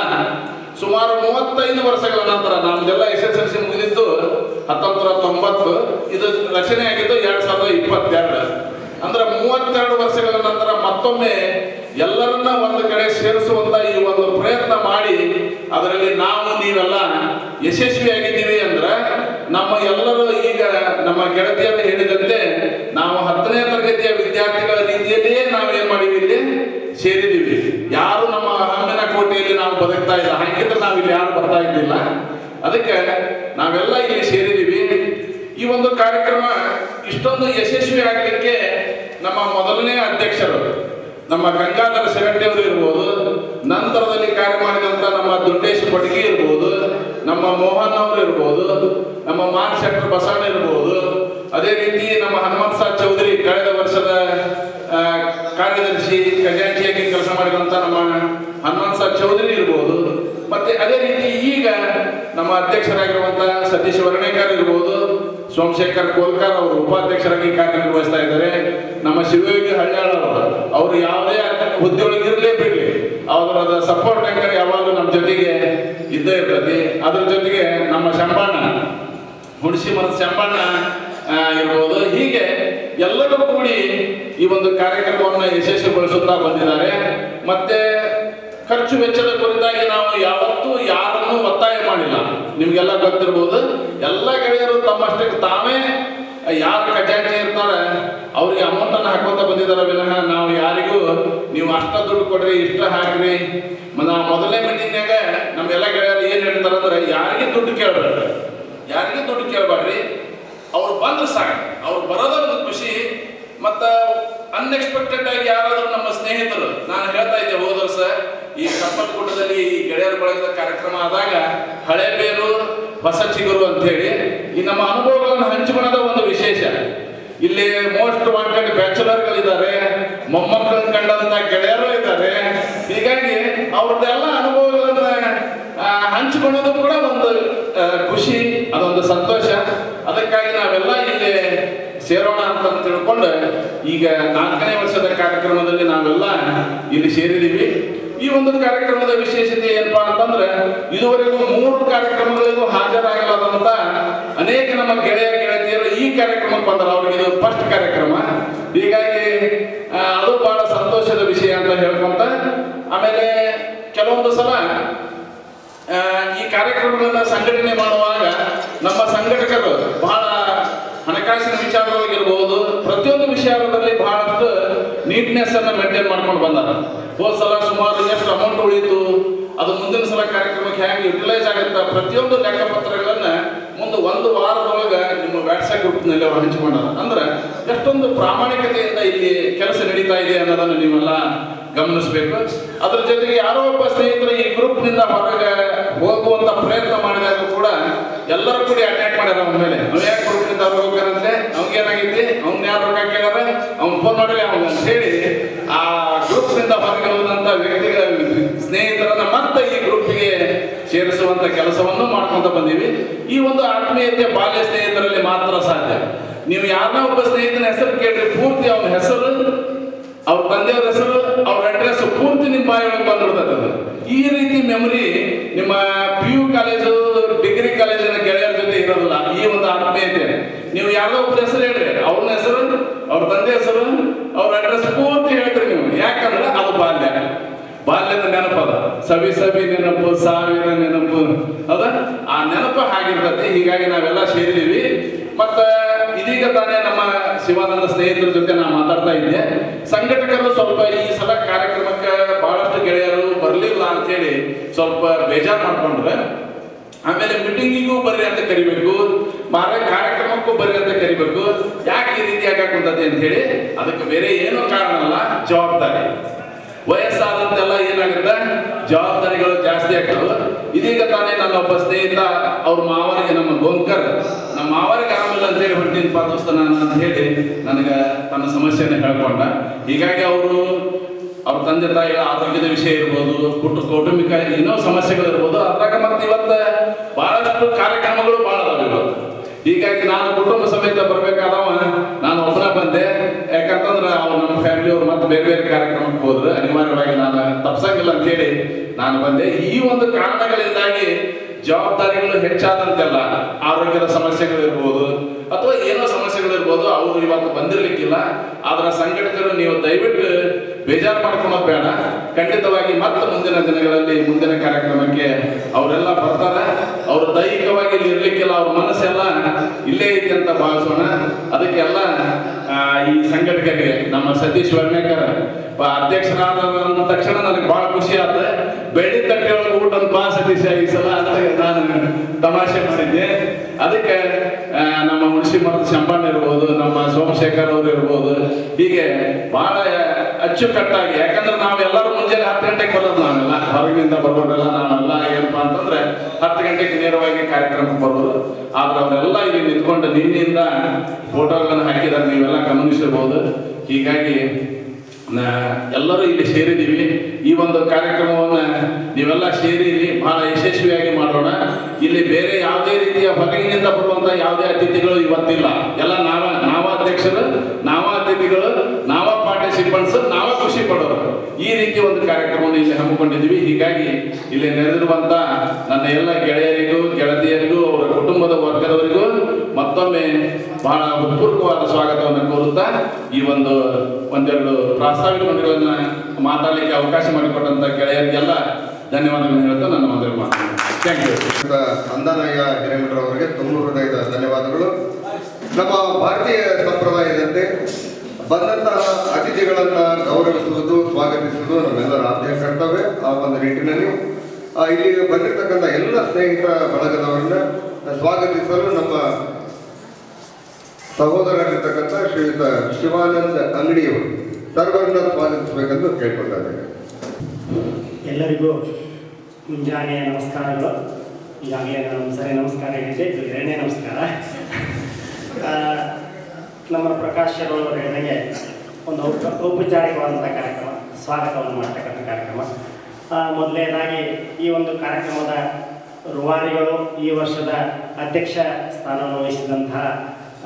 ಸುಮಾರು 35 ವರ್ಷಗಳ ನಂತರ, ನಮ್ದೆಲ್ಲ SSLC ಮುಗಿದಿದ್ದು 1990, ಇದು ರಚನೆ ಆಗಿದ್ದು 2022. ಅಂದ್ರೆ 32 ವರ್ಷಗಳ ನಂತರ ಮತ್ತೊಮ್ಮೆ ಎಲ್ಲರನ್ನ ಒಂದು ಕಡೆ ಸೇರಿಸುವಂತ ಈ ಒಂದು ಪ್ರಯತ್ನ ಮಾಡಿ ಅದರಲ್ಲಿ ನಾವು ನೀವೆಲ್ಲ ಯಶಸ್ವಿಯಾಗಿದ್ದೀವಿ ಅಂದ್ರೆ ನಮ್ಮ ಎಲ್ಲರೂ ಈಗ ನಮ್ಮ ಗೆಳತಿಯರು ಹೇಳಿದಂತೆ ನಾವು 10ನೇ ತರಗತಿಯ ವಿದ್ಯಾರ್ಥಿಗಳ ರೀತಿಯಲ್ಲಿಯೇ ನಾವು ಏನ್ ಮಾಡಿವಿ ಇಲ್ಲಿ ಸೇರಿದ್ದೀವಿ. ಯಾರು ನಮ್ಮ ಹಮ್ಮಿನ ಕೋಟೆಯಲ್ಲಿ ನಾವು ಬದುಕ್ತಾ ಇಲ್ಲ, ಹಾಗಿದ್ರೆ ನಾವು ಇಲ್ಲಿ ಯಾರು ಬರ್ತಾ ಇದ್ದಿಲ್ಲ. ಅದಕ್ಕೆ ನಾವೆಲ್ಲ ಇಲ್ಲಿ ಸೇರಿದ್ದೀವಿ. ಈ ಒಂದು ಕಾರ್ಯಕ್ರಮ ಇಷ್ಟೊಂದು ಯಶಸ್ವಿ ಆಗಲಿಕ್ಕೆ ನಮ್ಮ ಮೊದಲನೇ ಅಧ್ಯಕ್ಷರು ನಮ್ಮ ಗಂಗಾಧರ ಶೆಗಟ್ಟಿ ಅವರು ಇರ್ಬೋದು, ನಂತರದಲ್ಲಿ ಕಾರ್ಯ ಮಾಡಿದಂಥ ನಮ್ಮ ದುಡ್ಡೇಶ್ ಪಟಗಿ ಇರ್ಬೋದು, ನಮ್ಮ ಮೋಹನ್ ಅವರು ಇರ್ಬೋದು, ನಮ್ಮ ಮಾನ್ ಶೆಟ್ಟರ್ ಬಸಣ್ಣ ಇರ್ಬೋದು, ಅದೇ ರೀತಿ ನಮ್ಮ ಹನುಮಂತ ಸಾ ಚೌಧರಿ ಕಳೆದ ವರ್ಷದ ಕಾರ್ಯದರ್ಶಿ ಖಜಾಂಚಿಯಾಗಿ ಕೆಲಸ ಮಾಡಿದಂಥ ನಮ್ಮ ಹನುಮಂತ ಸಾ ಚೌಧರಿ ಇರ್ಬೋದು, ಮತ್ತೆ ಅದೇ ರೀತಿ ಈಗ ನಮ್ಮ ಅಧ್ಯಕ್ಷರಾಗಿರುವಂತಹ ಸತೀಶ್ ವರ್ಣೇಕರ್ ಇರ್ಬೋದು, ಸೋಮಶೇಖರ್ ಕೋಲ್ಕರ್ ಅವರು ಉಪಾಧ್ಯಕ್ಷರಾಗಿ ಕಾರ್ಯನಿರ್ವಹಿಸ್ತಾ ಇದ್ದಾರೆ. ನಮ್ಮ ಶಿವಯೋಗಿ ಹಳ್ಯಾಳ್ ಅವರು ಯಾವುದೇ ಹುದ್ದೆಯೊಳಗಿರಲೇ ಬಿಡ್ಲಿ, ಅವರ ಸಪೋರ್ಟ್ ಅಂಕರ್ ಯಾವಾಗಲೂ ನಮ್ಮ ಜೊತೆಗೆ ಇದ್ದೇ ಇರ್ತದೆ. ಅದ್ರ ಜೊತೆಗೆ ನಮ್ಮ ಶಂಬಣ್ಣ ಹುಣಸಿ ಮರದ ಶಂಬಣ್ಣ ಇರ್ಬೋದು, ಹೀಗೆ ಎಲ್ಲರೂ ಕೂಡಿ ಈ ಒಂದು ಕಾರ್ಯಕ್ರಮವನ್ನು ಯಶಸ್ವಿಗೊಳಿಸುತ್ತಾ ಬಂದಿದ್ದಾರೆ. ಮತ್ತೆ ಖರ್ಚು ವೆಚ್ಚದ ಕುರಿತಾಗಿ ನಾವು ಯಾವತ್ತೂ ಯಾರನ್ನೂ ಒತ್ತಾಯ ಮಾಡಿಲ್ಲ. ನಿಮ್ಗೆಲ್ಲ ಗೊತ್ತಿರ್ಬೋದು, ಎಲ್ಲ ಗೆಳೆಯರು ತಮ್ಮಷ್ಟಕ್ಕೆ ತಾವೇ ಯಾರು ಖಜಾಂಚಿ ಇರ್ತಾರೆ ಅವ್ರಿಗೆ ಅಮೌಂಟನ್ನು ಹಾಕೋತ ಬಂದಿದ್ದಾರೆ ವಿನಃ ನಾವು ಯಾರಿಗೂ ನೀವು ಅಷ್ಟ ದುಡ್ಡು ಕೊಡ್ರಿ ಇಷ್ಟ ಹಾಕ್ರಿ. ನಾವು ಮೊದಲನೇ ಮೀಟಿಂಗ್ನಾಗ ನಮ್ಮೆಲ್ಲ ಗೆಳೆಯರು ಏನು ಹೇಳ್ತಾರೆ ಅಂದ್ರೆ ಯಾರಿಗೆ ದುಡ್ಡು ಕೇಳಬೇಡ್ರಿ, ಯಾರಿಗೆ ದುಡ್ಡು ಕೇಳಬೇಡ್ರಿ, ಅವ್ರು ಬಂದ್ರೆ ಸಾಕು. ಅವ್ರು ಬರೋದ ಒಂದು ಖುಷಿ. ಮತ್ತು ಅನ್ಎಕ್ಸ್ಪೆಕ್ಟೆಡ್ ಆಗಿ ಯಾರಾದರೂ ನಮ್ಮ ಸ್ನೇಹಿತರು, ನಾನು ಹೇಳ್ತಾ ಇದ್ದೆ ಹೋದ ವರ್ಷ ಈ ಕಪ್ಪತ್ತಗುಡ್ಡದಲ್ಲಿ ಈ ಗೆಳೆಯರ ಬಳಗದ ಕಾರ್ಯಕ್ರಮ ಆದಾಗ ಹಳೆ ಬೇರು ಹೊಸ ಚಿಗುರು ಅಂತ ಹೇಳಿ ಈ ನಮ್ಮ ಅನುಭವಗಳನ್ನು ಹಂಚಿಕೊಳ್ಳೋದ ಒಂದು ವಿಶೇಷ. ಇಲ್ಲಿ ಮೋಸ್ಟ್ ವಾಂಟೆಡ್ ಬ್ಯಾಚುಲರ್ಗಳಿದ್ದಾರೆ, ಮೊಮ್ಮಕ್ಕಳನ್ನ ಕಂಡಂತ ಗೆಳೆಯರು ಇದ್ದಾರೆ. ಹೀಗಾಗಿ ಅವ್ರದ್ದೆಲ್ಲ ಅನುಭವಗಳನ್ನ ಹಂಚಿಕೊಳ್ಳೋದು ಕೂಡ ಒಂದು ಖುಷಿ, ಅದೊಂದು ಸಂತೋಷ. ಅದಕ್ಕಾಗಿ ನಾವೆಲ್ಲ ಇಲ್ಲಿ ಸೇರೋಣ ಅಂತ ತಿಳ್ಕೊಂಡು ಈಗ 4ನೇ ವರ್ಷದ ಕಾರ್ಯಕ್ರಮದಲ್ಲಿ ನಾವೆಲ್ಲ ಇಲ್ಲಿ ಸೇರಿದ್ದೀವಿ. ಈ ಒಂದು ಕಾರ್ಯಕ್ರಮದ ವಿಶೇಷತೆ ಏನಪ್ಪಾ ಅಂತಂದ್ರೆ ಇದುವರೆಗೂ 3 ಕಾರ್ಯಕ್ರಮಗಳಿಗೂ ಹಾಜರಾಗಲಾದಂತ ಅನೇಕ ನಮ್ಮ ಗೆಳತಿಯರು ಈ ಕಾರ್ಯಕ್ರಮಕ್ಕೆ ಬಂದರು. ಅವ್ರಿಗೆ ಇದು ಫಸ್ಟ್ ಕಾರ್ಯಕ್ರಮ. ಹೀಗಾಗಿ ಅದು ಬಹಳ ಸಂತೋಷದ ವಿಷಯ ಅಂತ ಹೇಳ್ಕೊಂತ, ಆಮೇಲೆ ಕೆಲವೊಂದು ಸಲ ಈ ಕಾರ್ಯಕ್ರಮಗಳನ್ನ ಸಂಘಟನೆ ಮಾಡುವಾಗ ನಮ್ಮ ಸಂಘಟಕರು ಬಹಳ ಹಣಕಾಸಿನ ವಿಚಾರದೊಳಗಿರ್ಬೋದು, ಪ್ರತಿಯೊಂದು ವಿಷಯದಲ್ಲಿ ಬಹಳಷ್ಟು ನೀಟ್ನೆಸ್ ಅನ್ನ ಮೇಂಟೈನ್ ಮಾಡ್ಕೊಂಡು ಬಂದಾರ. ಹೋದ ಸಲ ಸುಮಾರು ಎಷ್ಟು ಅಮೌಂಟ್ ಉಳಿತು, ಅದು ಮುಂದಿನ ಸಲ ಕಾರ್ಯಕ್ರಮಕ್ಕೆ ಹೇಗೆ ಯುಟಿಲೈಸ್ ಆಗುತ್ತೆ, ಪ್ರತಿಯೊಂದು ಲೆಕ್ಕಪತ್ರಗಳನ್ನ ಮುಂದೆ 1 ವಾರದೊಳಗೆ ನಿಮ್ಮ ವ್ಯಾಟ್ಸಪ್ ಗ್ರೂಪ್ನಲ್ಲಿ ಅವರು ಹಂಚಿಕೊಂಡಾರ. ಅಂದ್ರೆ ಎಷ್ಟೊಂದು ಪ್ರಾಮಾಣಿಕತೆಯಿಂದ ಇಲ್ಲಿ ಕೆಲಸ ನಡೀತಾ ಇದೆ ಅನ್ನೋದನ್ನು ನೀವೆಲ್ಲ ಗಮನಿಸಬೇಕು. ಅದ್ರ ಜೊತೆಗೆ ಯಾರೋ ಒಬ್ಬ ಸ್ನೇಹಿತರು ಈ ಗ್ರೂಪ್ನಿಂದ ಹೊರಗೆ ಹೋಗುವಂತ ಪ್ರಯತ್ನ ಮಾಡಿದಾಗ ಕೂಡ ಎಲ್ಲರೂ ಕೂಡ ಅಟ್ಯಾಕ್ ಮಾಡ್ಯಾರ ಅವನ ಮೇಲೆ. ಅವ್ನು ಯಾಕೆ ಗ್ರೂಪ್ನಿಂದ ಹೊರಗೆ ಹೋಗ್ಯಾರಂತೆ, ಅವ್ನಿಗೇನಾಗೈತಿ, ಅವ್ನ ಯಾರು ರೊಕ್ಕ ಕೇಳ್ಯಾರ, ಅವ್ನು ಫೋನ್ ಮಾಡಿಲ್ಲ ಅವಾಗ ಅಂತ ಹೇಳಿ ಆ ಗ್ರೂಪ್ನಿಂದ ಹೊರಗೆ ಹೋದಂತ ವ್ಯಕ್ತಿಗಳ ಸ್ನೇಹಿತರನ್ನ ಮತ್ತೆ ಈ ಗ್ರೂಪ್ಗೆ ಸೇರಿಸುವಂತ ಕೆಲಸವನ್ನು ಮಾಡ್ಕೊಂತ ಬಂದೀವಿ. ಈ ಒಂದು ಆತ್ಮೀಯತೆ ಬಾಲ್ಯ ಸ್ನೇಹಿತರಲ್ಲಿ ಮಾತ್ರ ಸಾಧ್ಯ. ನೀವು ಯಾರನ್ನ ಒಬ್ಬ ಸ್ನೇಹಿತನ ಹೆಸರು ಕೇಳ್ರಿ, ಪೂರ್ತಿ ಅವನ ಹೆಸರು, ಅವ್ರ ತಂದೆಯವ್ರ ಹೆಸರು, ಅವ್ರ ಅಡ್ರೆಸ್ ಪೂರ್ತಿ ನಿಮ್ಮ ಬಾಯಿಯೊಳಗೆ ಬಂದ್ಬಿಡ್ತದೆ. ಈ ರೀತಿ ಮೆಮೊರಿ ನಿಮ್ಮ PU ಕಾಲೇಜು, ಡಿಗ್ರಿ ಕಾಲೇಜಿನ ಗೆಳೆಯರ ಜೊತೆ ಇರೋದಿಲ್ಲ. ಈ ಒಂದು ಆತ್ಮೀಯತೆ ನೀವು ಯಾರೋ ಒಬ್ಬರ ಹೆಸರು ಹೇಳ್ರಿ, ಅವ್ರನ್ನ ಹೆಸರು, ಅವ್ರ ತಂದೆ ಹೆಸರು, ಅವ್ರ ಅಡ್ರೆಸ್ ಪೂರ್ತಿ ಹೇಳ್ತೀರಿ ನೀವು. ಯಾಕಂದ್ರೆ ಅದು ಬಾಲ್ಯದ ನೆನಪದ, ಸವಿ ನೆನಪು, ಸಾವಿರ ನೆನಪು ಅದ, ಆ ನೆನಪು ಹಾಗಿರ್ತದೆ. ಹೀಗಾಗಿ ನಾವೆಲ್ಲ ಸೇರಿದೀವಿ. ಮತ್ತು ಇದೀಗ ತಾನೇ ನಮ್ಮ ಶಿವಾನಂದ ಸ್ನೇಹಿತರ ಜೊತೆ ನಾನು ಮಾತಾಡ್ತಾ ಇದ್ದೆ. ಸಂಘಟಕರು ಸ್ವಲ್ಪ ಈ ಸಲ ಕಾರ್ಯಕ್ರಮಕ್ಕೆ ಬಹಳಷ್ಟು ಗೆಳೆಯರು ಬರಲಿಲ್ಲ ಅಂತೇಳಿ ಸ್ವಲ್ಪ ಬೇಜಾರು ಮಾಡ್ಕೊಂಡ್ರೆ, ಆಮೇಲೆ ಮೀಟಿಂಗಿಗೂ ಬರ್ರಿ ಅಂತ ಕರಿಬೇಕು, ಕಾರ್ಯಕ್ರಮಕ್ಕೂ ಬರ್ರಿ ಅಂತ ಕರಿಬೇಕು. ಯಾಕೆ ಈ ರೀತಿ ಆಗಾಕುಂತದೆ ಅಂತ ಹೇಳಿ ಅದಕ್ಕೆ ಬೇರೆ ಏನೋ ಕಾರಣ ಅಲ್ಲ, ಜವಾಬ್ದಾರಿ. ವಯಸ್ಸಾದಂತೆಲ್ಲ ಏನಾಗುತ್ತೆ, ಜವಾಬ್ದಾರಿಗಳು ಜಾಸ್ತಿ ಆಗ್ತವೆ. ಇದೀಗ ತಾನೇ ನನ್ನ ಒಬ್ಬ ಸ್ನೇಹಿತ ಅವ್ರ ಮಾವರಿಗೆ, ನಮ್ಮ ಗೋಂಕರ್, ನಮ್ಮ ಮಾವರಿಗೆ ಆರಾಮಿಲ್ಲ ಅಂತೇಳಿ ಹೊಂಟಿನ ಪಾದೋಸ್ತಾನ ಅಂತ ಹೇಳಿ ನನಗೆ ತನ್ನ ಸಮಸ್ಯೆಯನ್ನು ಹೇಳ್ಕೊಂಡ. ಹೀಗಾಗಿ ಅವ್ರ ತಂದೆ ತಾಯಿಗಳ ಆರೋಗ್ಯದ ವಿಷಯ ಇರ್ಬೋದು, ಕೌಟುಂಬಿಕ ಏನೋ ಸಮಸ್ಯೆಗಳಿರ್ಬೋದು, ಅದ್ರಾಗ ಮತ್ತೆ ಇವತ್ತು ಬಹಳಷ್ಟು ಕಾರ್ಯಕ್ರಮಗಳು ಭಾಳ ಅದಾವೆ ಇವತ್ತು. ಹೀಗಾಗಿ ನಾನು ಕುಟುಂಬ ಸಮೇತ ಬರಬೇಕಾದವ ನಾನು ಒಬ್ಬನ ಬಂದೆ. ಯಾಕಂತಂದ್ರೆ ನಮ್ಮ ಫ್ಯಾಮಿಲಿಯವರು ಮತ್ತೆ ಬೇರೆ ಬೇರೆ ಕಾರ್ಯಕ್ರಮಕ್ಕೆ ಹೋದ್ರೆ ಅನಿವಾರ್ಯವಾಗಿ ನಾನು ತಪ್ಸಂಗಿಲ್ಲ ಅಂತೇಳಿ ನಾನು ಬಂದೆ. ಈ ಒಂದು ಕಾರಣಗಳಿಂದಾಗಿ ಜವಾಬ್ದಾರಿಗಳು ಹೆಚ್ಚಾದಂತೆಲ್ಲ ಆರೋಗ್ಯದ ಸಮಸ್ಯೆಗಳಿರ್ಬೋದು ಅಥವಾ ಏನೋ ಸಮಸ್ಯೆಗಳು ಇರ್ಬೋದು, ಅವರು ಇವತ್ತು ಬಂದಿರಲಿಕ್ಕಿಲ್ಲ. ಆದ್ರೆ ಸಂಘಟಕರು ನೀವು ದಯವಿಟ್ಟು ಬೇಜಾರು ಮಾಡ್ಕೊಳ್ಳೋದು ಬೇಡ. ಖಂಡಿತವಾಗಿ ಮತ್ತೆ ಮುಂದಿನ ದಿನಗಳಲ್ಲಿ ಮುಂದಿನ ಕಾರ್ಯಕ್ರಮಕ್ಕೆ ಅವರೆಲ್ಲ ಬರ್ತಾರೆ. ಅವರು ದೈಹಿಕವಾಗಿ ಇಲ್ಲಿ ಇರ್ಲಿಕ್ಕಿಲ್ಲ, ಅವ್ರ ಮನಸ್ಸೆಲ್ಲ ಇಲ್ಲೇ ಐತಿ ಅಂತ ಭಾವಿಸೋಣ. ಅದಕ್ಕೆಲ್ಲ ಈ ಸಂಘಟಕರಿಗೆ ನಮ್ಮ ಸತೀಶ್ ವರ್ಣೇಕರ್ ಅಧ್ಯಕ್ಷರಾದ ತಕ್ಷಣ ನನಗೆ ಬಹಳ ಖುಷಿ ಆಯ್ತು. ಬೆಳ್ಳಿ ತಟ್ಟೆ ಒಳಗೆ ಊಟ ಬಾ ಸತೀಶ ಈ ಸಲ ಅಂತ ನಾನು ತಮಾಷೆ ಮಾಡಿದ್ದೆ. ಅದಕ್ಕೆ ನಮ್ಮ ಹುಣಸಿ ಮರದ ಶಂಪಣ್ಣ ಇರ್ಬೋದು, ನಮ್ಮ ಸೋಮಶೇಖರ್ ಅವರು ಇರ್ಬೋದು, ಹೀಗೆ ಬಹಳ ಅಚ್ಚುಕಟ್ಟಾಗಿ, ಯಾಕಂದ್ರೆ ನಾವೆಲ್ಲರೂ ಮುಂಜಾನೆ 10 ಗಂಟೆಗೆ ಬರೋದು, ನಾವೆಲ್ಲ ಹೊರಗಿನಿಂದ ಬರೋರೆಲ್ಲ ನಾವೆಲ್ಲ ಏನಪ್ಪಾ ಅಂತಂದ್ರೆ 10 ಗಂಟೆಗೆ ನೇರವಾಗಿ ಕಾರ್ಯಕ್ರಮಕ್ಕೆ ಬರೋದು. ಆದ್ರೆ ಅವರೆಲ್ಲ ಇಲ್ಲಿ ನಿಂತ್ಕೊಂಡು ನಿನ್ನೆಯಿಂದ ಫೋಟೋಗಳನ್ನು ಹಾಕಿದ್ದಾರೆ, ನೀವೆಲ್ಲ ಗಮನಿಸಿರ್ಬೋದು. ಹೀಗಾಗಿ ಎಲ್ಲರೂ ಇಲ್ಲಿ ಸೇರಿದ್ದೀವಿ. ಈ ಒಂದು ಕಾರ್ಯಕ್ರಮವನ್ನು ನೀವೆಲ್ಲ ಸೇರಿರಿ, ಬಹಳ ಯಶಸ್ವಿಯಾಗಿ ಮಾಡೋಣ. ಇಲ್ಲಿ ಬೇರೆ ಯಾವುದೇ ರೀತಿಯ ಹೊರಗಿನಿಂದ ಬರುವಂತ ಯಾವುದೇ ಅತಿಥಿಗಳು ಇವತ್ತಿಲ್ಲ. ಎಲ್ಲ ನಾವ ಅಧ್ಯಕ್ಷರು, ನಾವ ಅತಿಥಿಗಳು, ನಾವ ಪಾರ್ಟಿಸಿಪೆಂಟ್ಸ್, ನಾವ ಖುಷಿ ಪಡೋರು. ಈ ರೀತಿ ಒಂದು ಕಾರ್ಯಕ್ರಮವನ್ನು ಇಲ್ಲಿ ಹಮ್ಮಿಕೊಂಡಿದ್ದೀವಿ. ಹೀಗಾಗಿ ಇಲ್ಲಿ ನೆರೆದಿರುವಂತ ನನ್ನ ಎಲ್ಲ ಗೆಳೆಯರಿಗೂ, ಗೆಳತಿಯರಿಗೂ, ಅವರ ಕುಟುಂಬದ ವರ್ಗದವರಿಗೂ ಮತ್ತೊಮ್ಮೆ ಬಹಳ ಹೃತ್ಪೂರ್ವಕವಾದ ಸ್ವಾಗತವನ್ನು ಕೋರುತ್ತಾ ಈ ಒಂದೆರಡು ಪ್ರಾಸ್ತಾವಿಕ ನುಡಿಗಳನ್ನ ಮಾತಾಡಲಿಕ್ಕೆ ಅವಕಾಶ ಮಾಡಿಕೊಟ್ಟಂತ ಗೆಳೆಯರಿಗೆಲ್ಲ ಧನ್ಯವಾದಗಳನ್ನು ಹೇಳ್ತಾ ನನ್ನ ಒಂದು ಮಾತು. Thank you. ಅಂದಾನಯ್ಯ ಹಿರೇಮಠ ಅವರಿಗೆ ತುಂಬ ಹೃದಯದ ಧನ್ಯವಾದಗಳು. ನಮ್ಮ ಭಾರತೀಯ ಸಂಪ್ರದಾಯದಂತೆ ಬಂದಂತಹ ಅತಿಥಿಗಳನ್ನ ಗೌರವಿಸುವುದು, ಸ್ವಾಗತಿಸುವುದು ನಮ್ಮೆಲ್ಲರ ಆದ್ಯ ಕರ್ತವ್ಯ. ಆ ಒಂದು ನಿಟ್ಟಿನಲ್ಲಿ ಇಲ್ಲಿ ಬಂದಿರತಕ್ಕಂಥ ಎಲ್ಲ ಸ್ನೇಹಿತರ ಬಳಗದವರನ್ನ ಸ್ವಾಗತಿಸಲು ನಮ್ಮ ಸಹೋದರರಿರ್ತಕ್ಕಂಥ ಶ್ರೀಯುತ ಶಿವಾನಂದ ಅಂಗಡಿಯವರು ಸರ್ವರನ್ನ ಸ್ವಾಗತಿಸಬೇಕೆಂದು ಕೇಳ್ಕೊಳ್ತಾರೆ. ಎಲ್ಲರಿಗೂ ಮುಂಜಾನೆ ನಮಸ್ಕಾರಗಳು. ಈಗಾಗಲೇ ನಾನು ಸರಿ ನಮಸ್ಕಾರ ಹೇಳಿದ್ದೆ, ಇದು 2ನೇ ನಮಸ್ಕಾರ. ನಮ್ಮ ಪ್ರಕಾಶ್ ಅವರು ಹೇಳಿದಂಗೆ ಒಂದು ಔಪಚಾರಿಕವಾದಂಥ ಕಾರ್ಯಕ್ರಮ, ಸ್ವಾಗತವನ್ನು ಮಾಡ್ತಕ್ಕಂಥ ಕಾರ್ಯಕ್ರಮ. ಮೊದಲನೇದಾಗಿ ಈ ಒಂದು ಕಾರ್ಯಕ್ರಮದ ರೂವಾರಿಗಳು, ಈ ವರ್ಷದ ಅಧ್ಯಕ್ಷ ಸ್ಥಾನವನ್ನು ವಹಿಸಿದಂತಹ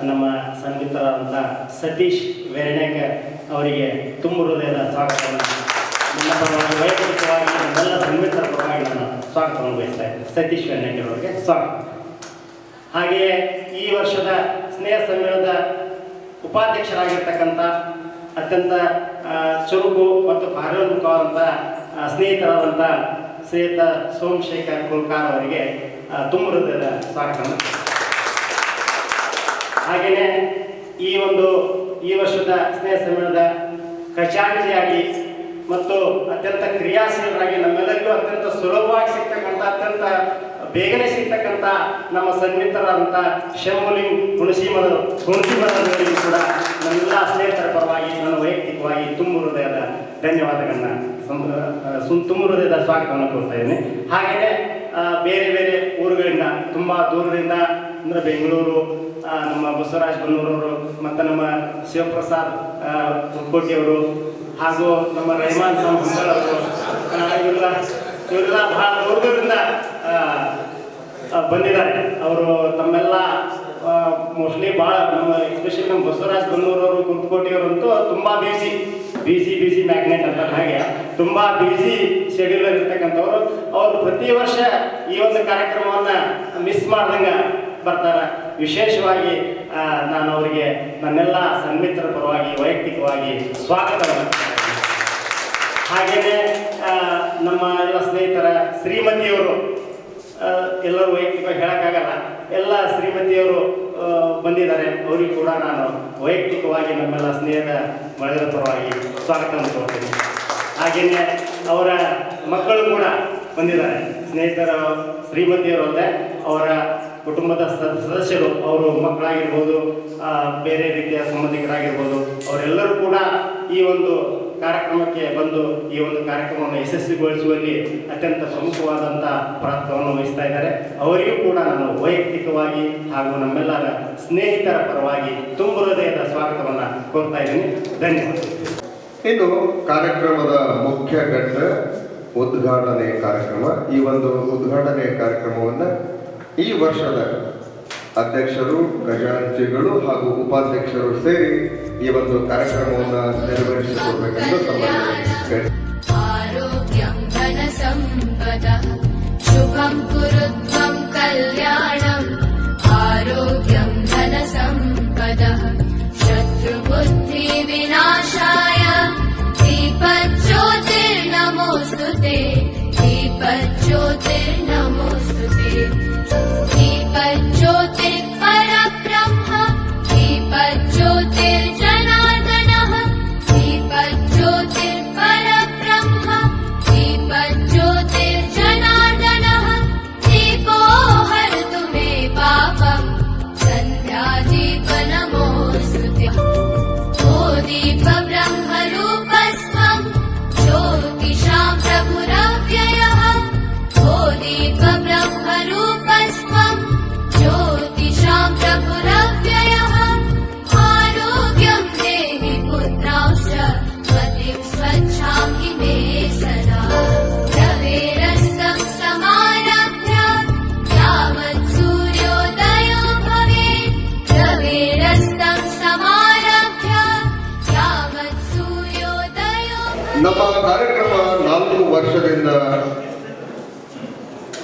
ನಮ್ಮ ಸಂಗೀತರಾದಂಥ ಸತೀಶ್ ವೆರ್ಣೇಕರ್ ಅವರಿಗೆ ತುಂಬ ಹೃದಯದ ಸ್ವಾಗತವನ್ನು ನನ್ನ ಪರವಾಗಿ, ವೈಯಕ್ತಿಕವಾಗಿ ನಮ್ಮೆಲ್ಲ ಸಂಗೀತರ ಪರವಾಗಿ ನಾನು ಸ್ವಾಗತವನ್ನು ಬಯಸ್ತಾ ಇದ್ದೇನೆ. ಸತೀಶ್ ವೆರ್ಣೇಕರ್ ಅವರಿಗೆ ಸ್ವಾಗತ. ಹಾಗೆಯೇ ಈ ವರ್ಷದ ಸ್ನೇಹ ಸಮ್ಮೇಳನದ ಉಪಾಧ್ಯಕ್ಷರಾಗಿರ್ತಕ್ಕಂಥ ಅತ್ಯಂತ ಚುರುಕು ಮತ್ತು ಕಾರ್ಯೋನ್ಮುಖವಾದಂಥ ಸ್ನೇಹಿತರಾದಂಥ ಶ್ರೀಯುತ ಸೋಮಶೇಖರ್ ಕೋಲ್ಕಾರ್ ಅವರಿಗೆ ತುಂಬ ಹೃದಯದ ಸ್ವಾಗತವನ್ನು. ಹಾಗೆಯೇ ಈ ವರ್ಷದ ಸ್ನೇಹ ಸಮ್ಮೇಳನದ ಖಜಾಂಚಿಯಾಗಿ ಮತ್ತು ಅತ್ಯಂತ ಕ್ರಿಯಾಶೀಲರಾಗಿ ನಮ್ಮೆಲ್ಲರಿಗೂ ಅತ್ಯಂತ ಸುಲಭವಾಗಿ ಸಿಗ್ತಕ್ಕಂಥ, ಅತ್ಯಂತ ಬೇಗನೆ ಸಿಗ್ತಕ್ಕಂಥ ನಮ್ಮ ಸನ್ಮಿತರಾದಂಥ ಶಂಭುಲಿಂಗ್ ಹುಣಸಿಮರವರಿಗೂ ಕೂಡ ನಮ್ಮೆಲ್ಲ ಸ್ನೇಹಿತರ ಪರವಾಗಿ ನಾನು ವೈಯಕ್ತಿಕವಾಗಿ ತುಂಬ ಹೃದಯದ ಧನ್ಯವಾದಗಳನ್ನ, ತುಂಬ ಹೃದಯದ ಸ್ವಾಗತವನ್ನು ಕೋರ್ತಾ ಇದ್ದೀನಿ. ಹಾಗೆಯೇ ಬೇರೆ ಬೇರೆ ಊರುಗಳಿಂದ, ತುಂಬ ದೂರದಿಂದ ಅಂದರೆ ಬೆಂಗಳೂರು, ನಮ್ಮ ಬಸವರಾಜ್ ಬನ್ನೂರವರು ಮತ್ತು ನಮ್ಮ ಶಿವಪ್ರಸಾದ್ ಕೋಟಿಯವರು ಹಾಗೂ ನಮ್ಮ ರಹಮಾನ್ ಸಂಸ್ಥೆಗಳವರು ಇವರೆಲ್ಲ ಬಹಳ ದೂರದಿಂದ ಬಂದಿದ್ದಾರೆ. ಅವರು ತಮ್ಮೆಲ್ಲ ಮೋಸ್ಟ್ಲಿ ಭಾಳ ನಮ್ಮ ಎಸ್ಪೆಷಲಿ ನಮ್ಮ ಬಸವರಾಜ್ ಬನ್ನೂರವರು, ಕುರ್ತಕೋಟಿಯವರಂತೂ ತುಂಬ ಬಿಸಿ ಮ್ಯಾಗ್ನೆಟ್ ಅಂತ, ಹಾಗೆ ತುಂಬ ಬಿಸಿ ಶೆಡ್ಯೂಲರ್ ಇರ್ತಕ್ಕಂಥವ್ರು. ಅವರು ಪ್ರತಿ ವರ್ಷ ಈ ಒಂದು ಕಾರ್ಯಕ್ರಮವನ್ನು ಮಿಸ್ ಮಾಡ್ದಂಗೆ ಬರ್ತಾರೆ. ವಿಶೇಷವಾಗಿ ನಾನು ಅವರಿಗೆ ನನ್ನೆಲ್ಲ ಸನ್ಮಿತ್ರ ಪರವಾಗಿ ವೈಯಕ್ತಿಕವಾಗಿ ಸ್ವಾಗತವನ್ನು. ಹಾಗೆಯೇ ನಮ್ಮ ಎಲ್ಲ ಸ್ನೇಹಿತರ ಶ್ರೀಮತಿಯವರು, ಎಲ್ಲರೂ ವೈಯಕ್ತಿಕವಾಗಿ ಹೇಳೋಕ್ಕಾಗಲ್ಲ, ಎಲ್ಲ ಶ್ರೀಮತಿಯವರು ಬಂದಿದ್ದಾರೆ. ಅವರಿಗೂ ಕೂಡ ನಾನು ವೈಯಕ್ತಿಕವಾಗಿ ನಮ್ಮೆಲ್ಲ ಸ್ನೇಹದ ಬಳಗದ ಪರವಾಗಿ ಸ್ವಾಗತವನ್ನು ಕೊಡ್ತೀನಿ. ಹಾಗೆಯೇ ಅವರ ಮಕ್ಕಳು ಕೂಡ ಬಂದಿದ್ದಾರೆ. ಸ್ನೇಹಿತರ ಶ್ರೀಮತಿಯರು ಅಲ್ಲದೆ ಅವರ ಕುಟುಂಬದ ಸದಸ್ಯರು, ಅವರು ಮಕ್ಕಳಾಗಿರ್ಬೋದು, ಬೇರೆ ರೀತಿಯ ಸಂಬಂಧಿಕರಾಗಿರ್ಬೋದು, ಅವರೆಲ್ಲರೂ ಕೂಡ ಈ ಒಂದು ಕಾರ್ಯಕ್ರಮಕ್ಕೆ ಬಂದು ಈ ಒಂದು ಕಾರ್ಯಕ್ರಮವನ್ನು ಯಶಸ್ವಿಗೊಳಿಸುವಲ್ಲಿ ಅತ್ಯಂತ ಪ್ರಮುಖವಾದಂಥ ಪಾತ್ರವನ್ನು ವಹಿಸ್ತಾ ಇದ್ದಾರೆ. ಅವರಿಗೂ ಕೂಡ ನಾನು ವೈಯಕ್ತಿಕವಾಗಿ ಹಾಗೂ ನಮ್ಮೆಲ್ಲರ ಸ್ನೇಹಿತರ ಪರವಾಗಿ ತುಂಬ ಹೃದಯದ ಸ್ವಾಗತವನ್ನು ಕೋರ್ತಾ ಇದ್ದೀನಿ. ಧನ್ಯವಾದ. ಇನ್ನು ಕಾರ್ಯಕ್ರಮದ ಮುಖ್ಯ ಘಟ್ಟ ಉದ್ಘಾಟನೆ ಕಾರ್ಯಕ್ರಮ. ಈ ಒಂದು ಉದ್ಘಾಟನೆ ಕಾರ್ಯಕ್ರಮವನ್ನು ಈ ವರ್ಷದ ಅಧ್ಯಕ್ಷರು, ಖಜಾಂಚಿಗಳು ಹಾಗೂ ಉಪಾಧ್ಯಕ್ಷರು ಸೇರಿ ಈ ಒಂದು ಕಾರ್ಯಕ್ರಮವನ್ನು ನೆರವೇರಿಸಿಕೊಡ್ಬೇಕೆಂದು ತಮ್ಮಲ್ಲಿ ಆರೋಗ್ಯಂ ಧನ ಸಂಪದಃ ಶುಭಂ ಕುರುತ್ವಂ ಕಲ್ಯಾಣಂ ಆರೋಗ್ಯಂ ಧನ ಸಂಪದಃ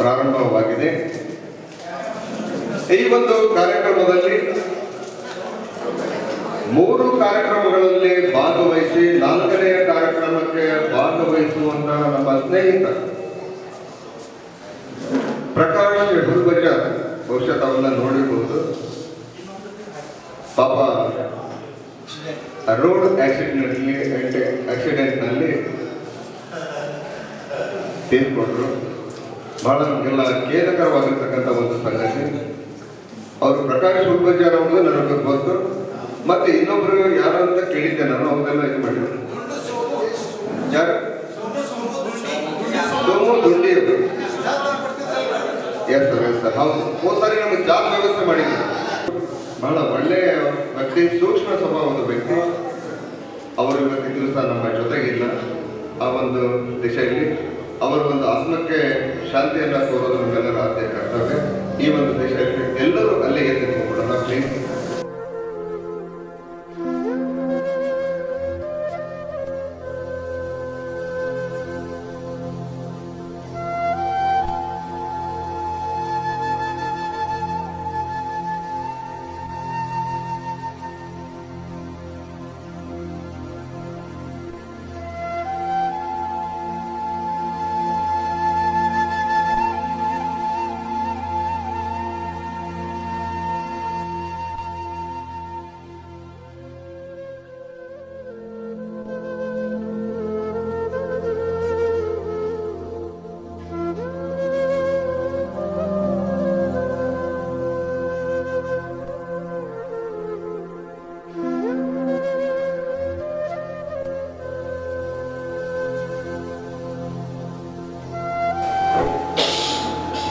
ಪ್ರಾರಂಭವಾಗಿದೆ. ಈ ಒಂದು ಕಾರ್ಯಕ್ರಮದಲ್ಲಿ 3 ಕಾರ್ಯಕ್ರಮಗಳಲ್ಲಿ ಭಾಗವಹಿಸಿ 4ನೇ ಕಾರ್ಯಕ್ರಮಕ್ಕೆ ಭಾಗವಹಿಸುವಂತಹ ನಮ್ಮ ಸ್ನೇಹಿತ ಪ್ರಕಾಶ್ ಹುಲ್ಬಜ, ಬಹುಶಃ ತಾವೆಲ್ಲ ನೋಡಿರ್ಬೋದು. ಪಾಪ ರೋಡ್ ಆಕ್ಸಿಡೆಂಟ್ನಲ್ಲಿ ತೀರ್ಕೊಂಡ್ರು. ಬಹಳ ನಮಗೆಲ್ಲ ಖೇದಕರವಾಗಿರ್ತಕ್ಕಂಥ ಒಂದು ಸಂಗತಿ. ಅವರು ಪ್ರಕಾಶ್ ಹುಲ್ಬಜಾರ್ ಅವರು ನನಗೆ ಗೊತ್ತು. ಮತ್ತೆ ಇನ್ನೊಬ್ರು ಯಾರು ಅಂತ ಕೇಳಿದ್ದೆ ನಾನು, ಅವರೆಲ್ಲ ಇದು ಮಾಡಿದ್ರು. ಯಾರು? ಸೋಮು ದುಂಡಿ ಅವರು. ಎಸ್ ಸರ್, ಹೌದು. ಹೋದ ಸಾರಿ ನಮಗೆ ಜಾಬ್ ವ್ಯವಸ್ಥೆ ಮಾಡಿದ್ರು. ಬಹಳ ಒಳ್ಳೆಯ ವ್ಯಕ್ತಿ, ಸೂಕ್ಷ್ಮ ಸ್ವಭಾವದ ವ್ಯಕ್ತಿ. ಅವರು ಇವತ್ತು ದಿವಸ ನಮ್ಮ ಜೊತೆಗಿಲ್ಲ. ಆ ಒಂದು ದಿಶೆಯಲ್ಲಿ ಅವರ ಒಂದು ಆತ್ಮಕ್ಕೆ ಶಾಂತಿಯನ್ನು ಕೋರೋದು ನಮ್ಮೆಲ್ಲರ ಆದ್ಯ ಕರ್ತವ್ಯ. ಈ ಒಂದು ದಿಶೆಯಲ್ಲಿ ಎಲ್ಲರೂ ಅಲ್ಲೇ ಎದ್ದು ನಿಂತ್ಕೊಳ್ಳೋಣ ಪ್ಲೀಸ್.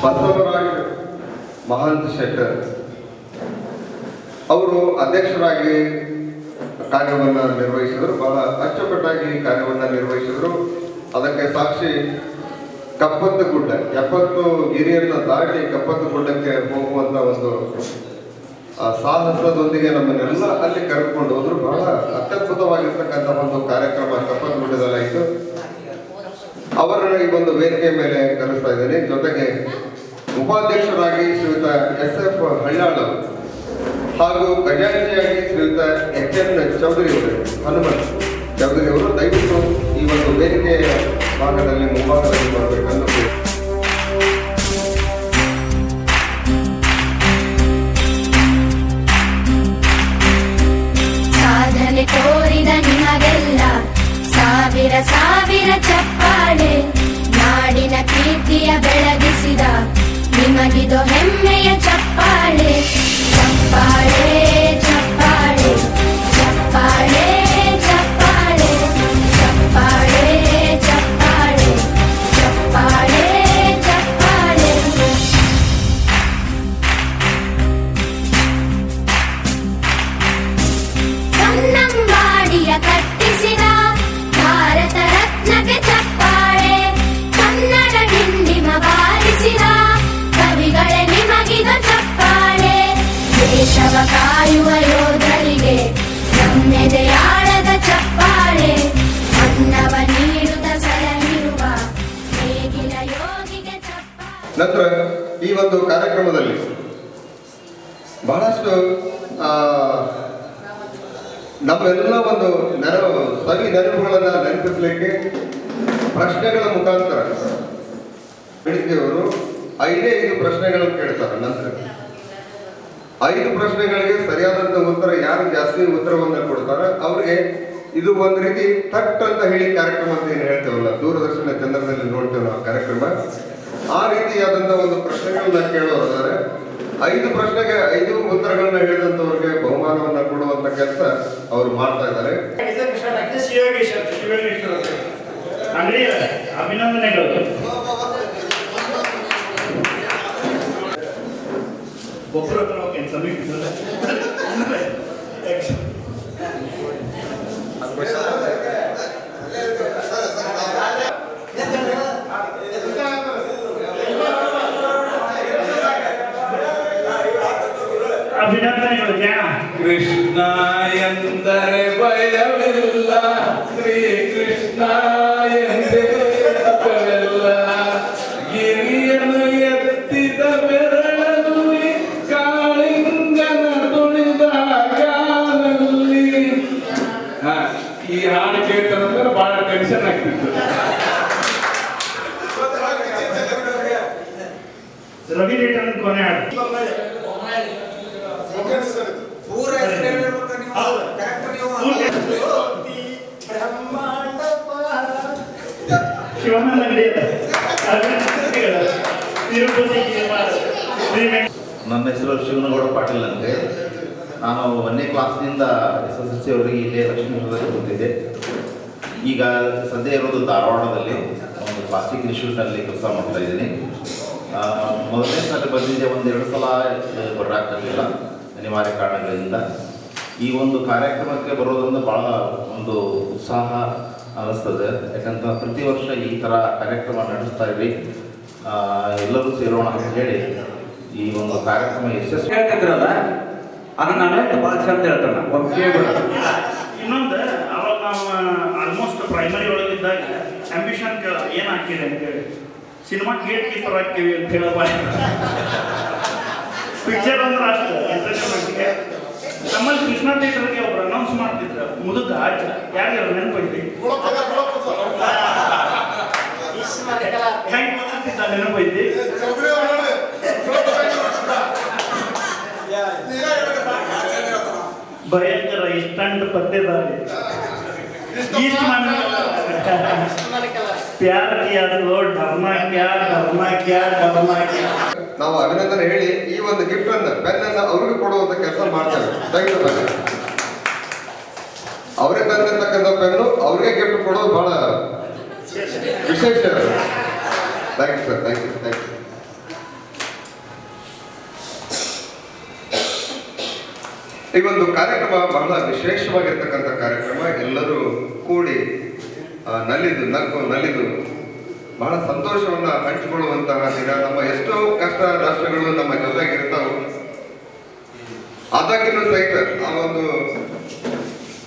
ಬಸವರಾಜ್ ಮಹಾಂತ ಶೆಟ್ಟರ್ ಅವರು ಅಧ್ಯಕ್ಷರಾಗಿ ಕಾರ್ಯವನ್ನು ನಿರ್ವಹಿಸಿದರು. ಬಹಳ ಅಚ್ಚುಕಟ್ಟಾಗಿ ಕಾರ್ಯವನ್ನು ನಿರ್ವಹಿಸಿದರು. ಅದಕ್ಕೆ ಸಾಕ್ಷಿ ಕಪ್ಪತ್ತ ಗುಡ್ಡ, 70 ಗಿರಿಯನ್ನು ದಾಟಿ ಕಪ್ಪತ್ತ ಗುಡ್ಡಕ್ಕೆ ಹೋಗುವಂತ ಒಂದು ಸಾಹಸದೊಂದಿಗೆ ನಮ್ಮನ್ನೆಲ್ಲ ಅಲ್ಲಿ ಕರೆದುಕೊಂಡು ಹೋದ್ರು. ಬಹಳ ಅತ್ಯದ್ಭುತವಾಗಿರ್ತಕ್ಕಂಥ ಒಂದು ಕಾರ್ಯಕ್ರಮ ಕಪ್ಪತ್ತ ಗುಡ್ಡದಲ್ಲಾಯಿತು. ಅವರನ್ನು ಈ ಒಂದು ವೇದಿಕೆ ಮೇಲೆ ಕರೆಸ್ತಾ ಇದ್ದೇನೆ. ಜೊತೆಗೆ ಉಪಾಧ್ಯಕ್ಷರಾಗಿ ಶ್ರೀಯುತ SF ಹಳ್ಳಾಳ ಹಾಗೂ ಖಜಾಂಚಿಯಾಗಿ ಶ್ರೀಯುತ HN ಚೌಧರಿ ಅವರು, ಹನುಮಂತ್ ಚೌಧರಿ ಅವರು ದಯವಿಟ್ಟು ಈ ಒಂದು ವೇದಿಕೆಯ ಭಾಗದಲ್ಲಿ ಮುಂಭಾಗದಲ್ಲಿ ಬರಬೇಕೆಂದು ಸಾಧನೆ ತೋರಿದ ನಿಮಗೆಲ್ಲ ಸಾವಿರ ಸಾವಿರ ಚಪ್ಪಾಳೆ, ನಾಡಿನ ಕೀರ್ತಿಯ ಬೆಳಗಿಸಿದ ನಿಮಗಿದು ಹೆಮ್ಮೆಯ ಚಪ್ಪಾಳೆ. ಚಪ್ಪಾಳೆ ಚಪ್ಪಾಳೆ ಚಪ್ಪಾಳೆ ಚಪ್ಪಾಳೆ ಚಪ್ಪಾಳೆ ಚಪ್ಪಾಳೆ ಚಪ್ಪಾಳೆ ಚಪ್ಪಾಳೆ. ಕನ್ನಂಬಾಡಿಯ ಕಟ್ಟಿಸಿದ ಭಾರತ ರತ್ನಕ್ಕೆ ಚಪ್ಪಾಳೆ. ಕನ್ನಡ ಡಿಂಡಿಮ ಬಾರಿಸಿದ ಕವಿಗಳೇ ನಿಮಗಿದ ಚಪ್ಪಾಳೆ. ದೇಶವ ಕಾಯುವ ಯೋಧರಿಗೆ ನಮ್ಮೆದೆಯಾಳದ ಚಪ್ಪಾಳೆ. ಅನ್ನವ ನೀಡುತ್ತ ಸಲಹಿರುವ ನೇಗಿಲ ಯೋಗಿಗೆ ಚಪ್ಪಾಳೆ. ನಂತರ ಈ ಒಂದು ಕಾರ್ಯಕ್ರಮದಲ್ಲಿ ಬಹಳಷ್ಟು ನಮ್ಮೆಲ್ಲ ಒಂದು ಸವಿ ನೆನಪುಗಳನ್ನು ನೆನಪಿಸಲಿಕ್ಕೆ ಪ್ರಶ್ನೆಗಳ ಮುಖಾಂತರ ಬೆಳಿಗ್ಗೆಯವರು 5 ಪ್ರಶ್ನೆಗಳನ್ನು ಕೇಳ್ತಾರೆ. ನಂತರ 5 ಪ್ರಶ್ನೆಗಳಿಗೆ ಸರಿಯಾದಂತ ಉತ್ತರ ಯಾರು ಜಾಸ್ತಿ ಉತ್ತರವನ್ನು ಕೊಡ್ತಾರೆ ಅವ್ರಿಗೆ ಇದು ಒಂದು ರೀತಿ ತಟ್ ಅಂತ ಹೇಳಿ ಕಾರ್ಯಕ್ರಮ ಅಂತ ಏನು ಹೇಳ್ತೇವಲ್ಲ, ದೂರದರ್ಶನ ಚಂದ್ರದಲ್ಲಿ ನೋಡ್ತೇವೆ ನಾವು ಕಾರ್ಯಕ್ರಮ. ಆ ರೀತಿಯಾದಂತ ಒಂದು ಪ್ರಶ್ನೆಗಳನ್ನ ಕೇಳೋದಾದ್ರೆ 5 ಪ್ರಶ್ನೆಗೆ 5 ಉತ್ತರಗಳನ್ನ ಹೇಳಿದಂತವ್ರಿಗೆ ಬಹುಮಾನವನ್ನ ಕೊಡುವಂತ ಕೆಲಸ ಅವರು ಮಾಡ್ತಾ ಇದ್ದಾರೆ. ಅಭಿನಂದನೆಗಳು. ಅಭಿನಂದನೆಗಳು ಜನ. ಕೃಷ್ಣ ಎಂದರೆ ಭಯವಿಲ್ಲ, ಶ್ರೀ ಕೃಷ್ಣ ಎಂದೇ ಸುಖವಿಲ್ಲ. ಗಿರಿಯನ್ನು ರವಿ ರೇಟನ್ ಕೊನೆ ಹಾಡು ಶಿವಾನಂದ ಅಂಗಡಿ ತಿರುಪತಿ ನನ್ನ ಹೆಸರು ಶಿವನಗೌಡ ಪಾಟೀಲ್ ಅಂತೆ. ನಾನು 1ನೇ ಕ್ಲಾಸ್ನಿಂದ SSLC ಅವರಿಗೆ ಇಲ್ಲೇ ಲಕ್ಷ್ಮೀಪುರದಲ್ಲಿ ಬಂದಿದ್ದೆ. ಈಗ ಸದ್ಯ ಇರೋದು ಧಾರವಾಡದಲ್ಲಿ ಒಂದು ಪ್ಲಾಸ್ಟಿಕ್ ಇನ್ಸ್ಟಿಟ್ಯೂಟ್ನಲ್ಲಿ ಕೆಲಸ ಮಾಡ್ತಾ ಇದ್ದೀನಿ. ಮೊದಲನೇ ಸಲ ಬಂದಿದ್ದೆ, 1-2 ಸಲ ಬರೋಕ್ಕಾಗಲಿಲ್ಲ ಅನಿವಾರ್ಯ ಕಾರಣಗಳಿಂದ. ಈ ಒಂದು ಕಾರ್ಯಕ್ರಮಕ್ಕೆ ಬರೋದ್ರಿಂದ ಭಾಳ ಒಂದು ಉತ್ಸಾಹ ಅನ್ನಿಸ್ತದೆ. ಯಾಕಂತ ಪ್ರತಿ ವರ್ಷ ಈ ಥರ ಕಾರ್ಯಕ್ರಮ ನಡೆಸ್ತಾ ಇದ್ವಿ. ಎಲ್ಲರೂ ಸೇರೋಣ ಅಂತ ಹೇಳಿ ಈ ಒಂದು ಕಾರ್ಯಕ್ರಮ ಯಶಸ್ವಿ ಹೇಳ್ತಿದ್ರಲ್ಲ ಅದನ್ನ ನಾನು ಭಾಳ ಚಂದ ಹೇಳ್ತಾನೆ. ಇನ್ನೊಂದು ಅವಾಗ ನಾವು ಆಲ್ಮೋಸ್ಟ್ ಪ್ರೈಮರಿ ಒಳಗಿದ್ದಾಗ ಆಂಬಿಷನ್ ಏನು ಹಾಕಿದೆ ಅಂತೇಳಿ ಸಿನಿಮಾ ಗೇಟ್ ಕೀಪರ್ ಹಾಕ್ತೀವಿ ಅಂತ ಹೇಳಪ್ಪ. ಪಿಕ್ಚರ್ ಅಂದ್ರೆ ಅಷ್ಟು ಎಂಟರ್ಟೈನ್ಮೆಂಟ್ಗೆ ನಮ್ಮಲ್ಲಿ ಕೃಷ್ಣ ಥಿಯೇಟರ್ಗೆ ಒಬ್ರು ಅನೌನ್ಸ್ ಮಾಡ್ತಿದ್ರು, ಮುದುಕ ಆಚ ಯಾರು ನೆನಪೈತಿ ಹೆಂಗೆ ಮಾತಾಡ್ತಿದ್ದ ನೆನಪೈತಿ. ಭಯಂಕರ ಇಷ್ಟಂಟ್ ಪತ್ತೆದಾರಿ ಈಸ್ಟ್ ಪ್ಯಾರ್ ಕಿಯಾ ತೋ ಡರ್ನಾ ಕ್ಯಾ ಡರ್ನಾ ಕ್ಯಾ ಡರ್ನಾ ಕ್ಯಾ. ನಾವು ಅಭಿನಂದನೆ ಹೇಳಿ ಈ ಒಂದು ಗಿಫ್ಟ್ ಅನ್ನ ಪೆನ್ ಅನ್ನ ಅವ್ರಿಗೆ ಕೊಡುವಂತ ಕೆಲಸ ಮಾಡ್ತೇವೆ. ದಯವಿಟ್ಟು ಅವರೇ ತಂದಿರ್ತಕ್ಕಂಥ ಪೆನ್ನು ಅವ್ರಿಗೆ ಗಿಫ್ಟ್ ಕೊಡೋದು ಬಹಳ ವಿಶೇಷ. Thank you sir, thank you, thank you. ಈ ಒಂದು ಕಾರ್ಯಕ್ರಮ ಬಹಳ ವಿಶೇಷವಾಗಿರ್ತಕ್ಕಂಥ ಕಾರ್ಯಕ್ರಮ. ಎಲ್ಲರೂ ಕೂಡಿ ನಲಿದು ಬಹಳ ಸಂತೋಷವನ್ನ ಹಂಚಿಕೊಳ್ಳುವಂತಹ ದಿನ. ನಮ್ಮ ಎಷ್ಟೋ ಕಷ್ಟ ನಷ್ಟಗಳು ನಮ್ಮ ಜೊತೆಗಿರ್ತಾವೆ. ಆದಾಗಿನೂ ಸಹಿತ ಆ ಒಂದು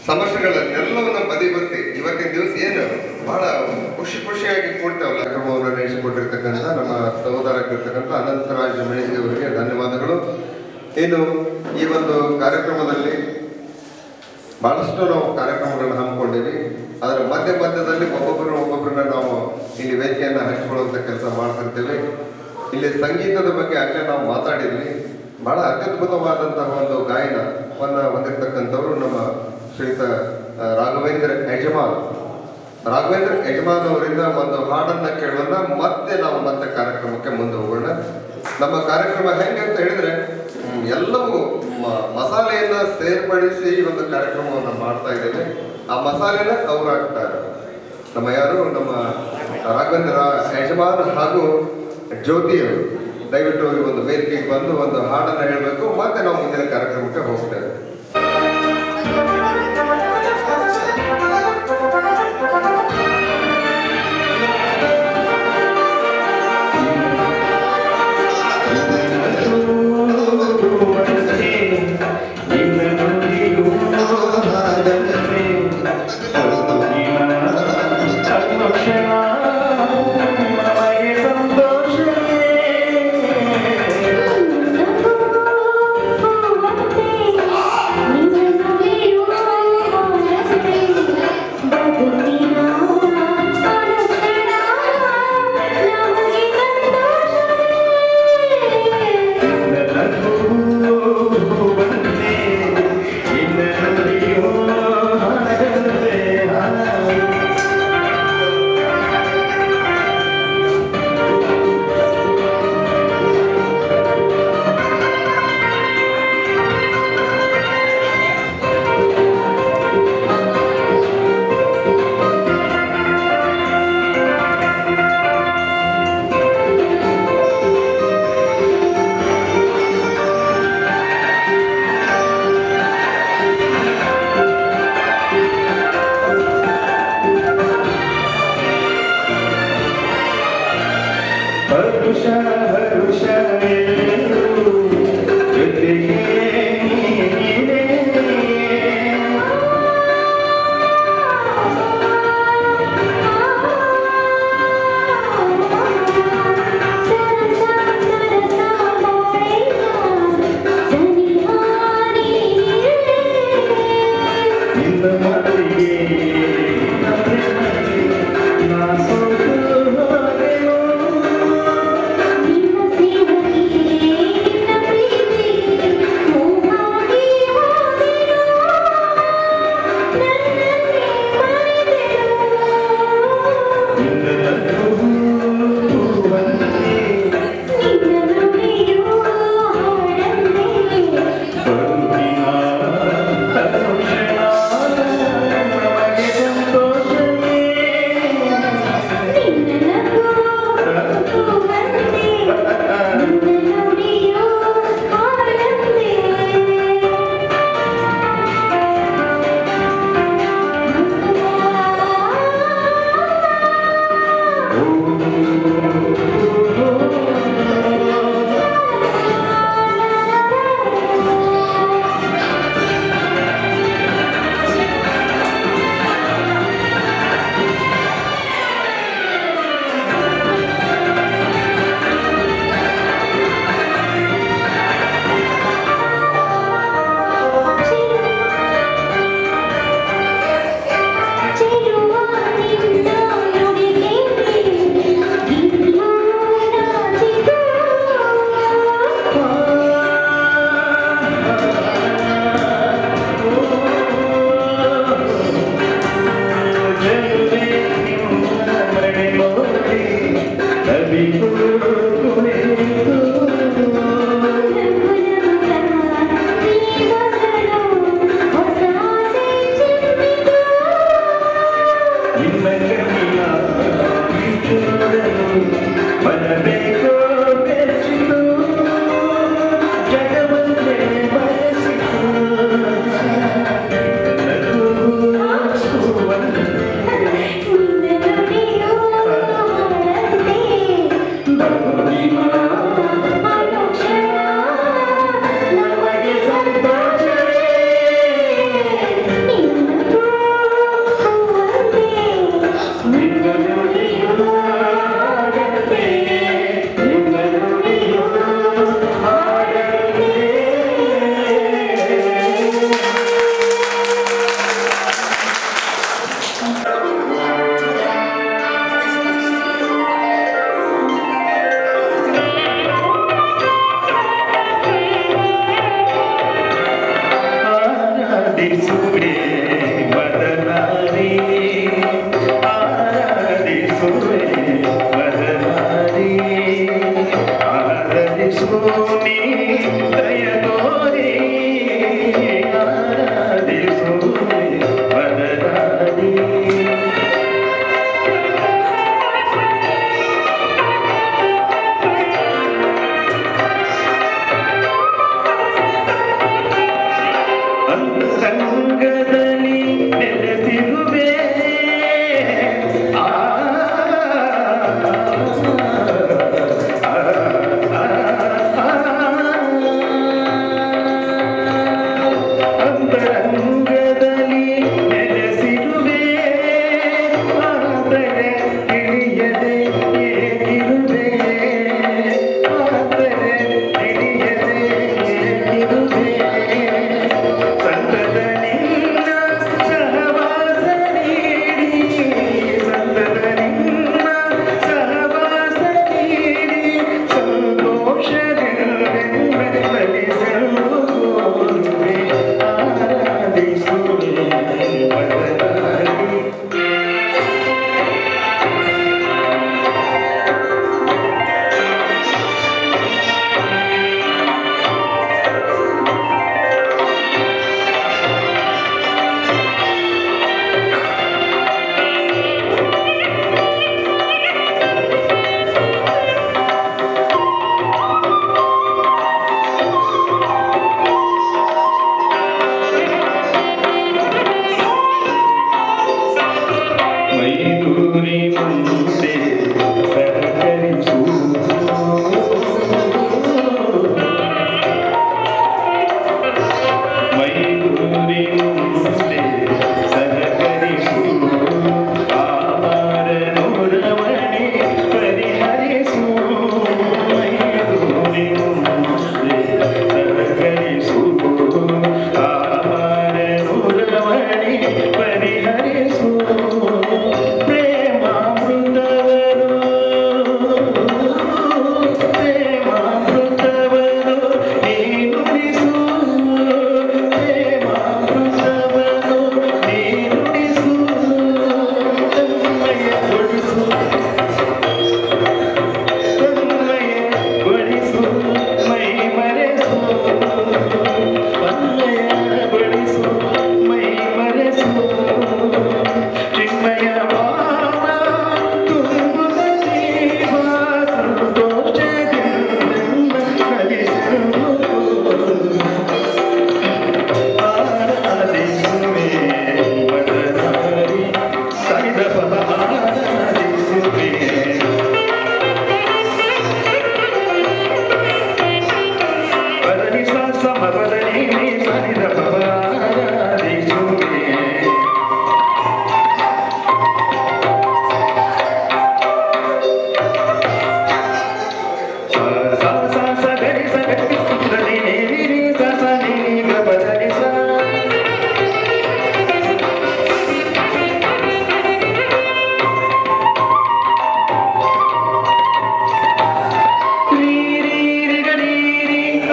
ಸಮಸ್ಯೆಗಳನ್ನೆಲ್ಲವನ್ನ ಬದಿಗೊತ್ತಿ ಇವತ್ತಿನ ದಿವಸ ಏನು ಬಹಳ ಖುಷಿಯಾಗಿ ಕೂಡ್ತೇವಲ್ಲ. ಕಾರ್ಯಕ್ರಮವನ್ನು ನಡೆಸಿಕೊಟ್ಟಿರ್ತಕ್ಕಂಥ ನಮ್ಮ ಸಹೋದರರಾಗಿರ್ತಕ್ಕಂಥ ಅನಂತರಾಜ್ ಮೇಳಿಗೆ ಅವರಿಗೆ ಧನ್ಯವಾದಗಳು. ಇನ್ನು ಈ ಒಂದು ಕಾರ್ಯಕ್ರಮದಲ್ಲಿ ಬಹಳಷ್ಟು ನಾವು ಕಾರ್ಯಕ್ರಮಗಳನ್ನು ಹಮ್ಮಿಕೊಂಡಿವಿ. ಅದರ ಮಧ್ಯದಲ್ಲಿ ಒಬ್ಬೊಬ್ಬರನ್ನ ನಾವು ಇಲ್ಲಿ ವೇದಿಕೆಯನ್ನು ಹಂಚಿಕೊಳ್ಳುವಂಥ ಕೆಲಸ ಮಾಡ್ತಿರ್ತೇವೆ. ಇಲ್ಲಿ ಸಂಗೀತದ ಬಗ್ಗೆ ಅಲ್ಲೇ ನಾವು ಮಾತಾಡಿದ್ವಿ. ಬಹಳ ಅತ್ಯದ್ಭುತವಾದಂತಹ ಒಂದು ಗಾಯನವನ್ನು ಹೊಂದಿರತಕ್ಕಂಥವ್ರು ನಮ್ಮ ಶ್ರೀಯುತ ರಾಘವೇಂದ್ರ ಯಜಮಾನ್ ಅವರಿಂದ ಒಂದು ಹಾಡನ್ನ ಕೇಳೋಣ. ಮತ್ತೆ ಕಾರ್ಯಕ್ರಮಕ್ಕೆ ಮುಂದೆ ಹೋಗೋಣ. ನಮ್ಮ ಕಾರ್ಯಕ್ರಮ ಹೆಂಗೆ ಅಂತ ಹೇಳಿದ್ರೆ ಎಲ್ಲವೂ ಮಸಾಲೆಯನ್ನ ಸೇರ್ಪಡಿಸಿ ಈ ಒಂದು ಕಾರ್ಯಕ್ರಮವನ್ನು ಮಾಡ್ತಾ ಇದ್ದೇವೆ. ಆ ಮಸಾಲೆನ ಅವ್ರು ಹಾಕ್ತಾರೆ. ನಮ್ಮ ರಾಘವೇಂದ್ರ ಯಜಮಾನ್ ಹಾಗೂ ಜ್ಯೋತಿಯವರು ದಯವಿಟ್ಟು ಈ ಒಂದು ವೇದಿಕೆಗೆ ಬಂದು ಒಂದು ಹಾಡನ್ನ ಹೇಳಬೇಕು. ಮತ್ತೆ ನಾವು ಮುಂದಿನ ಕಾರ್ಯಕ್ರಮಕ್ಕೆ ಹೋಗ್ತೇವೆ.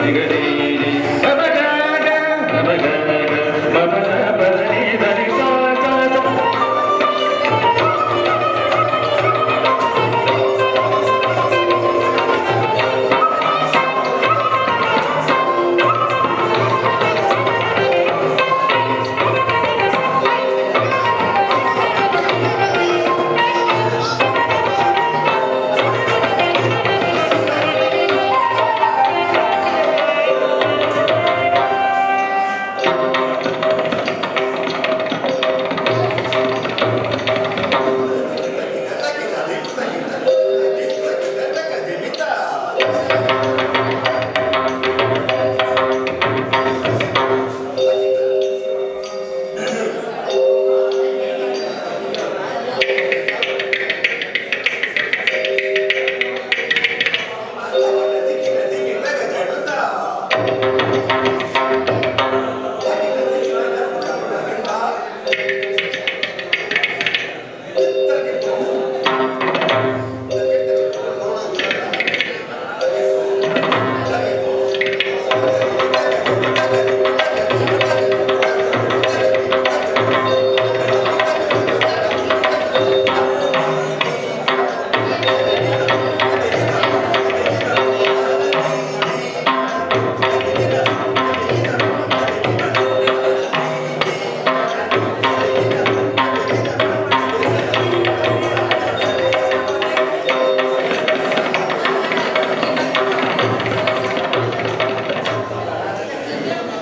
Digga, digga.